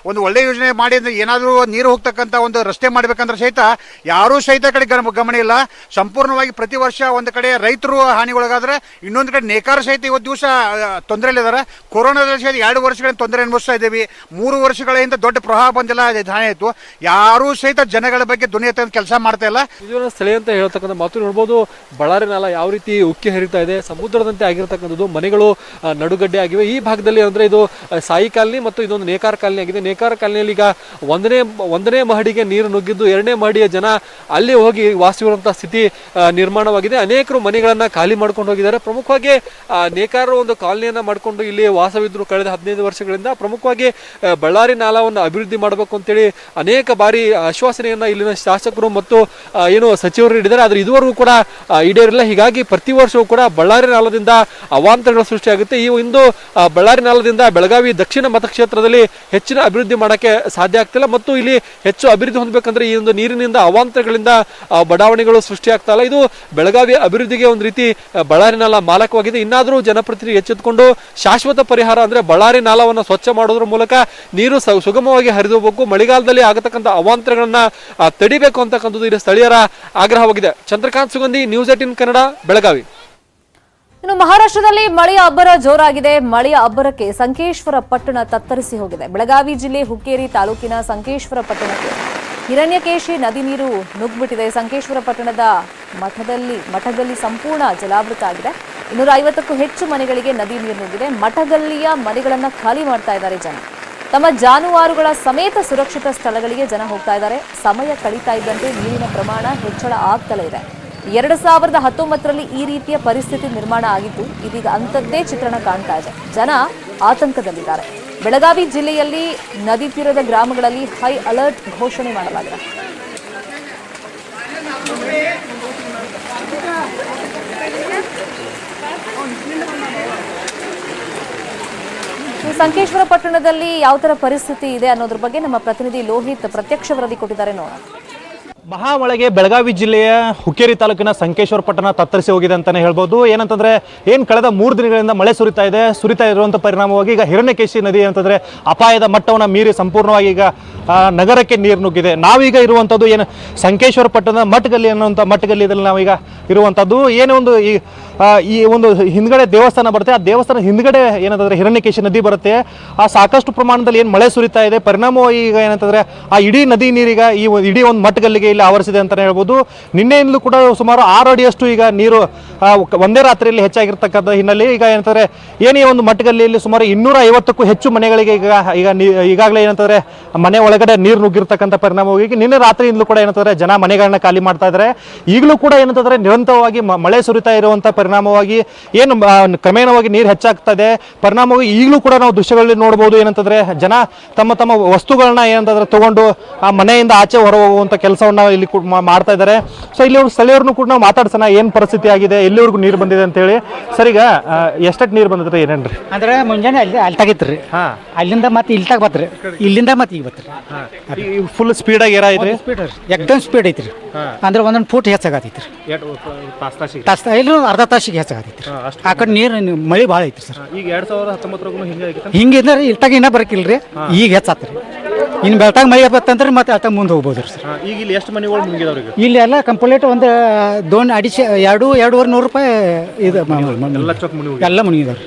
ಒಂದು ಒಳ್ಳೆ ಯೋಜನೆ ಮಾಡಿ ಅಂದರೆ ಏನಾದರೂ ನೀರು ಹೋಗ್ತಕ್ಕಂಥ ಒಂದು ರಸ್ತೆ ಮಾಡಬೇಕಂದ್ರೆ ಸಹಿತ ಯಾರೂ ಸಹಿತ ಕಡೆ ಗಮನ ಇಲ್ಲ. ಸಂಪೂರ್ಣವಾಗಿ ಪ್ರತಿ ವರ್ಷ ಒಂದು ಕಡೆ ರೈತರು ಹಾನಿಗೊಳಗಾದ್ರೆ, ಇನ್ನೊಂದು ಕಡೆ ನೇಕಾರ ಸಹಿತ ಇವತ್ತು ದಿವಸ ತೊಂದರೆಯಲ್ಲಿದ್ದಾರೆ. ಕೊರೋನಾದಲ್ಲಿ ಸಹಿತ 2 ವರ್ಷಗಳಿಂದ ತೊಂದರೆ ಅನುಭವಿಸ್ತಾ ಇದ್ದೀವಿ. 3 ವರ್ಷಗಳಿಂದ ದೊಡ್ಡ ಪ್ರವಾಹ ಬಂದಿಲ್ಲ, ಹಾನಿ ಆಯಿತು. ಯಾರೂ ಸಹಿತ ಜನಗಳ ಬಗ್ಗೆ ಧ್ವನಿ ಎತ್ತುವಂಥ ಕೆಲಸ ಮಾಡ್ತಾ ಇಲ್ಲ. ಇದು ಸ್ಥಳೀಯ ಅಂತ ಹೇಳ್ತಕ್ಕಂಥ ಮಾತು ನೋಡ್ಬೋದು. ಬಳ್ಳಾರಿ ನಾಲಾ ಯಾವ ರೀತಿ ಉಕ್ಕಿ ಹರಿತಾ ಇದೆ, ಸಮುದ್ರದಂತೆ ಆಗಿರ್ತಕ್ಕಂಥದ್ದು. ಮನೆಗಳು ನಡುಗಡ್ಡೆ ಆಗಿವೆ. ಈ ಭಾಗದಲ್ಲಿ ಅಂದರೆ ಇದು ಸಾಯಿ ಕಾಲನಿ ಮತ್ತು ಇದೊಂದು ನೇಕಾರ ಕಾಲನಿ ಆಗಿದೆ. ನೇಕಾರ ಕಾಲನಿಯಲ್ಲಿ ಈಗ ಒಂದನೇ ಮಹಡಿಗೆ ನೀರು ನುಗ್ಗಿದ್ದು 2ನೇ ಮಹಡಿಯ ಜನ ಅಲ್ಲಿ ಹೋಗಿ ವಾಸಿಸುವಂತಹ ಸ್ಥಿತಿ ನಿರ್ಮಾಣವಾಗಿದೆ. ಅನೇಕರು ಮನೆಗಳನ್ನ ಖಾಲಿ ಮಾಡ್ಕೊಂಡು ಹೋಗಿದ್ದಾರೆ. ಪ್ರಮುಖವಾಗಿ ನೇಕಾರರು ಒಂದು ಕಾಲನಿಯನ್ನ ಮಾಡಿಕೊಂಡು ಇಲ್ಲಿ ವಾಸವಿದ್ರು ಕಳೆದ 15 ವರ್ಷಗಳಿಂದ. ಪ್ರಮುಖವಾಗಿ ಬಳ್ಳಾರಿ ನಾಲಾವನ್ನು ಅಭಿವೃದ್ಧಿ ಮಾಡಬೇಕು ಅಂತೇಳಿ ಅನೇಕ ಬಾರಿ ಆಶ್ವಾಸನೆಯನ್ನ ಇಲ್ಲಿನ ಶಾಸಕರು ಮತ್ತು ಏನು ಸಚಿವರು ನೀಡಿದ್ದಾರೆ. ಆದರೆ ಇದುವರೆಗೂ ಕೂಡ ಈಡೇರಿಲ್ಲ. ಹೀಗಾಗಿ ಪ್ರತಿ ವರ್ಷವೂ ಕೂಡ ಬಳ್ಳಾರಿ ನಾಲದಿಂದ ಅವಾಂತರಗಳು ಸೃಷ್ಟಿಯಾಗುತ್ತೆ. ಈ ಒಂದು ಬಳ್ಳಾರಿ ನಾಲದಿಂದ ಬೆಳಗಾವಿ ದಕ್ಷಿಣ ಮತಕ್ಷೇತ್ರದಲ್ಲಿ ಹೆಚ್ಚಿನ ಅಭಿವೃದ್ಧಿ ಮಾಡೋಕ್ಕೆ ಸಾಧ್ಯ ಆಗ್ತಿಲ್ಲ ಮತ್ತು ಇಲ್ಲಿ ಹೆಚ್ಚು ಅಭಿವೃದ್ಧಿ ಹೊಂದಬೇಕಂದ್ರೆ ಈ ಒಂದು ನೀರಿನಿಂದ ಅವಾಂತರಗಳಿಂದ ಬಡಾವಣೆಗಳು ಸೃಷ್ಟಿಯಾಗ್ತಾ ಇಲ್ಲ. ಇದು ಬೆಳಗಾವಿ ಅಭಿವೃದ್ಧಿಗೆ ಒಂದು ರೀತಿ ಬಳ್ಳಾರಿ ನಾಲಾ ಮಾಲಕವಾಗಿದೆ. ಇನ್ನಾದರೂ ಜನಪ್ರತಿನಿಧಿ ಎಚ್ಚೆತ್ತುಕೊಂಡು ಶಾಶ್ವತ ಪರಿಹಾರ ಅಂದ್ರೆ ಬಳ್ಳಾರಿ ನಾಲಾವನ್ನು ಸ್ವಚ್ಛ ಮಾಡೋದ್ರ ಮೂಲಕ ನೀರು ಸುಗಮವಾಗಿ ಹರಿದು ಹೋಗಬೇಕು, ಮಳೆಗಾಲದಲ್ಲಿ ಆಗತಕ್ಕಂಥ ಅವಾಂತರಗಳನ್ನ ತಡಿಬೇಕು ಅಂತಕ್ಕಂಥದ್ದು ಇಲ್ಲಿ ಸ್ಥಳೀಯರ ಆಗ್ರಹವಾಗಿದೆ. ಚಂದ್ರಕಾಂತ್ ಸುಗಂಧಿ, ನ್ಯೂಸ್ 18 ಕನ್ನಡ, ಬೆಳಗಾವಿ. ಇನ್ನು ಮಹಾರಾಷ್ಟ್ರದಲ್ಲಿ ಮಳೆಯ ಅಬ್ಬರ ಜೋರಾಗಿದೆ. ಮಳೆಯ ಅಬ್ಬರಕ್ಕೆ ಸಂಕೇಶ್ವರ ಪಟ್ಟಣ ತತ್ತರಿಸಿ ಹೋಗಿದೆ. ಬೆಳಗಾವಿ ಜಿಲ್ಲೆ ಹುಕ್ಕೇರಿ ತಾಲೂಕಿನ ಸಂಕೇಶ್ವರ ಪಟ್ಟಣಕ್ಕೆ ಹಿರಣ್ಯಕೇಶಿ ನದಿ ನೀರು ನುಗ್ಗಿಬಿಟ್ಟಿದೆ. ಸಂಕೇಶ್ವರ ಪಟ್ಟಣದ ಮಠದಲ್ಲಿ ಸಂಪೂರ್ಣ ಜಲಾವೃತ ಆಗಿದೆ. 250ಕ್ಕೂ ಹೆಚ್ಚು ಮನೆಗಳಿಗೆ ನದಿ ನೀರು ನುಗ್ಗಿದೆ. ಮಠಗಲ್ಲಿಯ ಮನೆಗಳನ್ನ ಖಾಲಿ ಮಾಡ್ತಾ ಇದ್ದಾರೆ ಜನ. ತಮ್ಮ ಜಾನುವಾರುಗಳ ಸಮೇತ ಸುರಕ್ಷಿತ ಸ್ಥಳಗಳಿಗೆ ಜನ ಹೋಗ್ತಾ ಇದ್ದಾರೆ. ಸಮಯ ಕಳೀತಾ ಇದ್ದಂತೆ ನೀರಿನ ಪ್ರಮಾಣ ಹೆಚ್ಚಳ ಆಗ್ತಲೇ ಇದೆ. 2019ರಲ್ಲಿ ಈ ರೀತಿಯ ಪರಿಸ್ಥಿತಿ ನಿರ್ಮಾಣ ಆಗಿತ್ತು. ಇದೀಗ ಅಂಥದ್ದೇ ಚಿತ್ರಣ ಕಾಣ್ತಾ ಇದೆ. ಜನ ಆತಂಕದಲ್ಲಿದ್ದಾರೆ. ಬೆಳಗಾವಿ ಜಿಲ್ಲೆಯಲ್ಲಿ ನದಿ ತೀರದ ಗ್ರಾಮಗಳಲ್ಲಿ ಹೈ ಅಲರ್ಟ್ ಘೋಷಣೆ ಮಾಡಲಾಗಿದೆ. ಸಂಕೇಶ್ವರ ಪಟ್ಟಣದಲ್ಲಿ ಯಾವ ತರ ಪರಿಸ್ಥಿತಿ ಇದೆ ಅನ್ನೋದ್ರ ಬಗ್ಗೆ ನಮ್ಮ ಪ್ರತಿನಿಧಿ ಲೋಹಿತ್ ಪ್ರತ್ಯಕ್ಷ ವರದಿ ಕೊಟ್ಟಿದ್ದಾರೆ, ನೋಡೋಣ. ಮಹಾಮಳೆಗೆ ಬೆಳಗಾವಿ ಜಿಲ್ಲೆಯ ಹುಕ್ಕೇರಿ ತಾಲೂಕಿನ ಸಂಕೇಶ್ವರ ಪಟ್ಟಣ ತತ್ತರಿಸಿ ಹೋಗಿದೆ ಅಂತಲೇ ಹೇಳ್ಬೋದು. ಏನಂತಂದರೆ ಕಳೆದ 3 ದಿನಗಳಿಂದ ಮಳೆ ಸುರಿತಾ ಇರುವಂಥ ಪರಿಣಾಮವಾಗಿ ಈಗ ಹಿರಣ್ಯಕೇಶಿ ನದಿ ಅಂತಂದರೆ ಅಪಾಯದ ಮಟ್ಟವನ್ನು ಮೀರಿ ಸಂಪೂರ್ಣವಾಗಿ ಈಗ ನಗರಕ್ಕೆ ನೀರು ನುಗ್ಗಿದೆ. ನಾವೀಗ ಇರುವಂಥದ್ದು ಸಂಕೇಶ್ವರ ಪಟ್ಟಣದ ಮಠಗಲ್ಲಿ ಅನ್ನುವಂಥ ಮಠಗಲ್ಲಿದಲ್ಲಿ ನಾವೀಗ ಇರುವಂಥದ್ದು. ಈ ಒಂದು ಹಿಂದ್ಗಡೆ ದೇವಸ್ಥಾನ ಬರುತ್ತೆ. ಆ ದೇವಸ್ಥಾನ ಹಿಂದ್ಗಡೆ ಏನಂತಂದರೆ ಹಿರಣ್ಯಕೇಶಿ ನದಿ ಬರುತ್ತೆ. ಆ ಸಾಕಷ್ಟು ಪ್ರಮಾಣದಲ್ಲಿ ಮಳೆ ಸುರಿತಾ ಇದೆ. ಪರಿಣಾಮವಾಗಿ ಈಗ ಏನಂತಂದರೆ ಆ ಇಡೀ ನದಿ ನೀರೀಗ ಇಡೀ ಒಂದು ಮಠಗಲ್ಲಿಗೆ ಆವರಿಸಿದೆ ಅಂತಲೇ ಹೇಳ್ಬೋದು. ನಿನ್ನೆಯಿಂದಲೂ ಕೂಡ ಸುಮಾರು 6 ಅಡಿಯಷ್ಟು ಈಗ ನೀರು ಒಂದೇ ರಾತ್ರಿಯಲ್ಲಿ ಹೆಚ್ಚಾಗಿರ್ತಕ್ಕಂಥ ಹಿನ್ನೆಲೆ ಈಗ ಏನಂತಂದರೆ ಈ ಒಂದು ಮಟ್ಟಗಲ್ಲಿಯಲ್ಲಿ ಸುಮಾರು 250ಕ್ಕೂ ಹೆಚ್ಚು ಮನೆಗಳಿಗೆ ಈಗಾಗಲೇ ಏನಂತಂದರೆ ಮನೆ ಒಳಗೆ ಒಳಗಡೆ ನೀರು ನುಗ್ಗಿರ್ತಕ್ಕಂಥ ಪರಿಣಾಮವಾಗಿ ನಿನ್ನೆ ರಾತ್ರಿಯಿಂದಲೂ ಕೂಡ ಏನಂತಂದ್ರೆ ಜನ ಮನೆಗಳನ್ನ ಖಾಲಿ ಮಾಡ್ತಾ ಇದ್ದಾರೆ. ಈಗಲೂ ಕೂಡ ಏನಂತಂದ್ರೆ ನಿರಂತರವಾಗಿ ಮಳೆ ಸುರಿತಾ ಇರುವಂಥ ಪರಿಣಾಮವಾಗಿ ಏನು ಕ್ರಮೇಣವಾಗಿ ನೀರು ಹೆಚ್ಚಾಗ್ತಾ ಇದೆ ಪರಿಣಾಮವಾಗಿ ಈಗಲೂ ಕೂಡ ನಾವು ದೃಶ್ಯಗಳಲ್ಲಿ ನೋಡ್ಬೋದು. ಏನಂತಂದ್ರೆ ಜನ ತಮ್ಮ ತಮ್ಮ ವಸ್ತುಗಳನ್ನ ಏನಂತಂದ್ರೆ ತಗೊಂಡು ಆ ಮನೆಯಿಂದ ಆಚೆ ಹೊರ ಹೋಗುವಂಥ ಕೆಲಸವನ್ನ ಇಲ್ಲಿ ಮಾಡ್ತಾ ಇದ್ದಾರೆ. ಸೊ ಇಲ್ಲಿ ಸ್ಥಳೀಯರನ್ನು ಕೂಡ ನಾವು ಮಾತಾಡ್ಸೋಣ ಏನು ಪರಿಸ್ಥಿತಿ ಆಗಿದೆ, ಎಲ್ಲಿವರೆಗೂ ನೀರು ಬಂದಿದೆ ಅಂತ ಹೇಳಿ. ಸರ್, ಈಗ ಎಷ್ಟಕ್ಕೆ ನೀರು ಬಂದಿದ್ರೆ ಏನೇನ್ರಿ? ಅಂದ್ರೆ ಮುಂಜಾನೆ ಅಲ್ಲಿ ತಾಗಿತ್ರಿ, ಅಲ್ಲಿಂದ ಮತ್ತೆ ಇಲ್ಲಿ ತಾಗ ಬತ್ರಿ, ಇಲ್ಲಿಂದ ಮತ್ತೆ ಈಗ ಬತ್ರಿ. ಫುಲ್ ಸ್ಪೀಡಾಗಿ ಏರಾಯ್ತು, ಸ್ಪೀಡ್ ಎಕ್ದಮ್ ಸ್ಪೀಡ್ ಐತ್ರಿ. ಅಂದ್ರೆ ಒಂದೊಂದು ಫೂಟ್ ಹೆಚ್ಚಾಗತೈತ್ರಿ, ಇಲ್ಲ ಅರ್ಧ ತಾಸಿಗೆ ಹೆಚ್ಚಾಗತೈತ್ರಿ. ಆ ಕಡೆ ನೀರು ಮಳೆ ಭಾಳ ಐತ್ರಿ ಸರ್. ಈಗ 2019 ಹಿಂಗಿದ್ರೆ ಇಲ್ತಾಗ ಇನ್ನ ಬರಕಿಲ್ರಿ, ಈಗ ಹೆಚ್ಚಾತ್ರಿ. ಇನ್ನು ಬೆಳ್ತಾಗ ಮಳೆ ಬತ್ತಂದ್ರೆ ಮತ್ತೆ ಅಲ್ತಾಗ ಮುಂದೆ ಹೋಗ್ಬೋದ್ರಿ ಸರ್. ಈಗ ಇಲ್ಲಿ ಎಷ್ಟು ಮನೆಗಳು ಮುಗಿದವ್ರಿಗೆ? ಇಲ್ಲಿ ಎಲ್ಲ ಕಂಪ್ಲೀಟ್ ಒಂದು ಎರಡೂವರೆ ನೂರು ರೂಪಾಯಿ ಇದು ಎಲ್ಲ ಮುನಿಗಿದವ್ರಿ.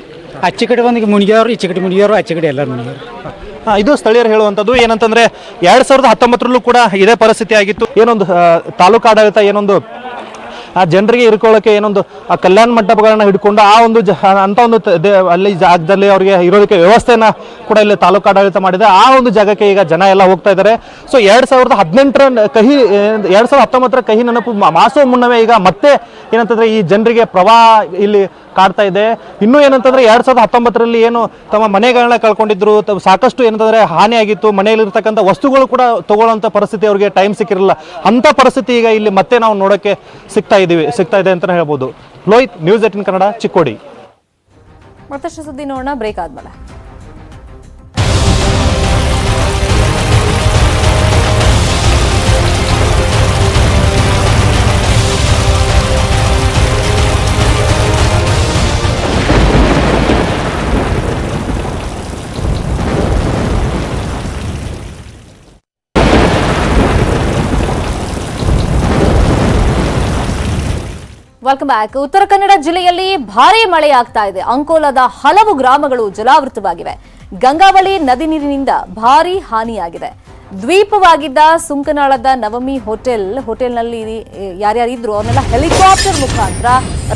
ಆಚೆ ಕಡೆ ಒಂದು ಮುನಿಗಿದವ್ರು, ಈಚೆ ಕಡೆ ಮುನಿಗಿದವ್ರು, ಆಚೆ ಕಡೆ ಎಲ್ಲ ಮುನಿಗಿದವ್ರು. ಇದು ಸ್ಥಳೀಯರು ಹೇಳುವಂಥದ್ದು. ಏನಂತಂದ್ರೆ 2019ರಲ್ಲೂ ಕೂಡ ಇದೇ ಪರಿಸ್ಥಿತಿ ಆಗಿತ್ತು. ಏನೊಂದು ತಾಲೂಕು ಆಡಳಿತ ಏನೊಂದು ಆ ಜನರಿಗೆ ಇರ್ಕೊಳ್ಳೋಕೆ ಏನೊಂದು ಆ ಕಲ್ಯಾಣ ಮಂಟಪಗಳನ್ನ ಹಿಡ್ಕೊಂಡು ಆ ಒಂದು ಅಂತ ಒಂದು ಅಲ್ಲಿ ಜಾಗದಲ್ಲಿ ಅವರಿಗೆ ಇರೋದಕ್ಕೆ ವ್ಯವಸ್ಥೆನ ಕೂಡ ಇಲ್ಲಿ ತಾಲೂಕು ಆಡಳಿತ ಮಾಡಿದೆ. ಆ ಒಂದು ಜಾಗಕ್ಕೆ ಈಗ ಜನ ಎಲ್ಲ ಹೋಗ್ತಾ ಇದ್ದಾರೆ. ಸೊ 2019ರ ಕಹಿ ನೆನಪು ಮಾಸೋ ಮುನ್ನವೇ ಈಗ ಮತ್ತೆ ಏನಂತಂದ್ರೆ ಈ ಜನರಿಗೆ ಪ್ರವಾಹ ಇಲ್ಲಿ ಕಾಡ್ತಾ ಇದೆ. ಇನ್ನೂ ಏನಂತಂದ್ರೆ 2019ರಲ್ಲಿ ಏನು ತಮ್ಮ ಮನೆಗಳನ್ನ ಕಳ್ಕೊಂಡಿದ್ರು, ಸಾಕಷ್ಟು ಏನಂತಂದ್ರೆ ಹಾನಿಯಾಗಿತ್ತು, ಮನೆಯಲ್ಲಿರ್ತಕ್ಕಂಥ ವಸ್ತುಗಳು ಕೂಡ ತಗೊಳ್ಳೋಂಥ ಪರಿಸ್ಥಿತಿ ಅವ್ರಿಗೆ ಟೈಮ್ ಸಿಕ್ಕಿರಲಿಲ್ಲ. ಅಂಥ ಪರಿಸ್ಥಿತಿ ಈಗ ಇಲ್ಲಿ ಮತ್ತೆ ನಾವು ನೋಡೋಕ್ಕೆ ಸಿಗ್ತಾ ಇದೆ ಅಂತ ಹೇಳ್ಬೋದು. ಲೋಹಿತ್, ನ್ಯೂಸ್ 18 ಕನ್ನಡ, ಚಿಕ್ಕೋಡಿ. ಮತ್ತಷ್ಟು ಸುದ್ದಿ ನೋಡೋಣ ಬ್ರೇಕ್ ಆದ್ಮೇಲೆ. Welcome back. ಉತ್ತರ ಕನ್ನಡ ಜಿಲ್ಲೆಯಲ್ಲಿ ಭಾರೀ ಮಳೆಯಾಗ್ತಾ ಇದೆ. ಅಂಕೋಲಾದ ಹಲವು ಗ್ರಾಮಗಳು ಜಲಾವೃತವಾಗಿವೆ. ಗಂಗಾವಳಿ ನದಿ ನೀರಿನಿಂದ ಭಾರೀ ಹಾನಿಯಾಗಿದೆ. ದ್ವೀಪವಾಗಿದ್ದ ಸುಂಕನಾಳದ ನವಮಿ ಹೋಟೆಲ್ನಲ್ಲಿ ಯಾರ್ಯಾರಿದ್ರು ಅವನ್ನೆಲ್ಲ ಹೆಲಿಕಾಪ್ಟರ್ ಮುಖಾಂತರ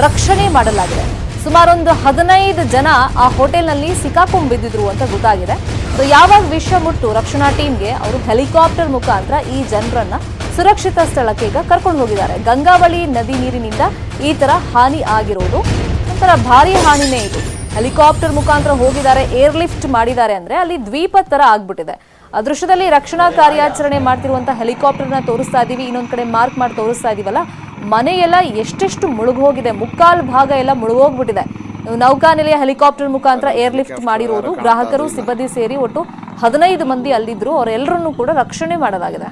ರಕ್ಷಣೆ ಮಾಡಲಾಗಿದೆ. ಸುಮಾರೊಂದು 15 ಜನ ಆ ಹೋಟೆಲ್ನಲ್ಲಿ ಸಿಕ್ಕಾಕೊಂಡ್ಬಿದ್ದಿದ್ರು ಅಂತ ಗೊತ್ತಾಗಿದೆ. ಸೊ ಯಾವಾಗ ವಿಷಯ ಮುಟ್ಟು ರಕ್ಷಣಾ ಟೀಮ್ಗೆ ಅವರು ಹೆಲಿಕಾಪ್ಟರ್ ಮುಖಾಂತರ ಈ ಜನರನ್ನ ಸುರಕ್ಷಿತ ಸ್ಥಳಕ್ಕೆ ಈಗ ಕರ್ಕೊಂಡು ಹೋಗಿದ್ದಾರೆ. ಗಂಗಾವಳಿ ನದಿ ನೀರಿನಿಂದ ಈ ತರ ಹಾನಿ ಆಗಿರೋದು ಒಂಥರ ಭಾರಿ ಹಾನಿನೇ ಇದು. ಹೆಲಿಕಾಪ್ಟರ್ ಮುಖಾಂತರ ಹೋಗಿದ್ದಾರೆ, ಏರ್ ಲಿಫ್ಟ್ ಮಾಡಿದ್ದಾರೆ ಅಂದ್ರೆ ಅಲ್ಲಿ ದ್ವೀಪ ತರ ಆಗ್ಬಿಟ್ಟಿದೆ. ಆ ದೃಶ್ಯದಲ್ಲಿ ರಕ್ಷಣಾ ಕಾರ್ಯಾಚರಣೆ ಮಾಡ್ತಿರುವಂತಹ ಹೆಲಿಕಾಪ್ಟರ್ನ ತೋರಿಸ್ತಾ ಇದೀವಿ. ಇನ್ನೊಂದ್ ಕಡೆ ಮಾರ್ಕ್ ಮಾಡಿ ತೋರಿಸ್ತಾ ಇದೀವಲ್ಲ, ಮನೆಯೆಲ್ಲ ಎಷ್ಟೆಷ್ಟು ಮುಳುಗೋಗಿದೆ, ಮುಕ್ಕಾಲು ಭಾಗ ಎಲ್ಲ ಮುಳುಗೋಗ್ಬಿಟ್ಟಿದೆ. ನೌಕಾನೆಲೆಯ ಹೆಲಿಕಾಪ್ಟರ್ ಮುಖಾಂತರ ಏರ್ ಲಿಫ್ಟ್ ಮಾಡಿರೋದು. ಗ್ರಾಹಕರು, ಸಿಬ್ಬಂದಿ ಸೇರಿ ಒಟ್ಟು 15 ಮಂದಿ ಅಲ್ಲಿದ್ರು. ಅವರೆಲ್ಲರನ್ನೂ ಕೂಡ ರಕ್ಷಣೆ ಮಾಡಲಾಗಿದೆ.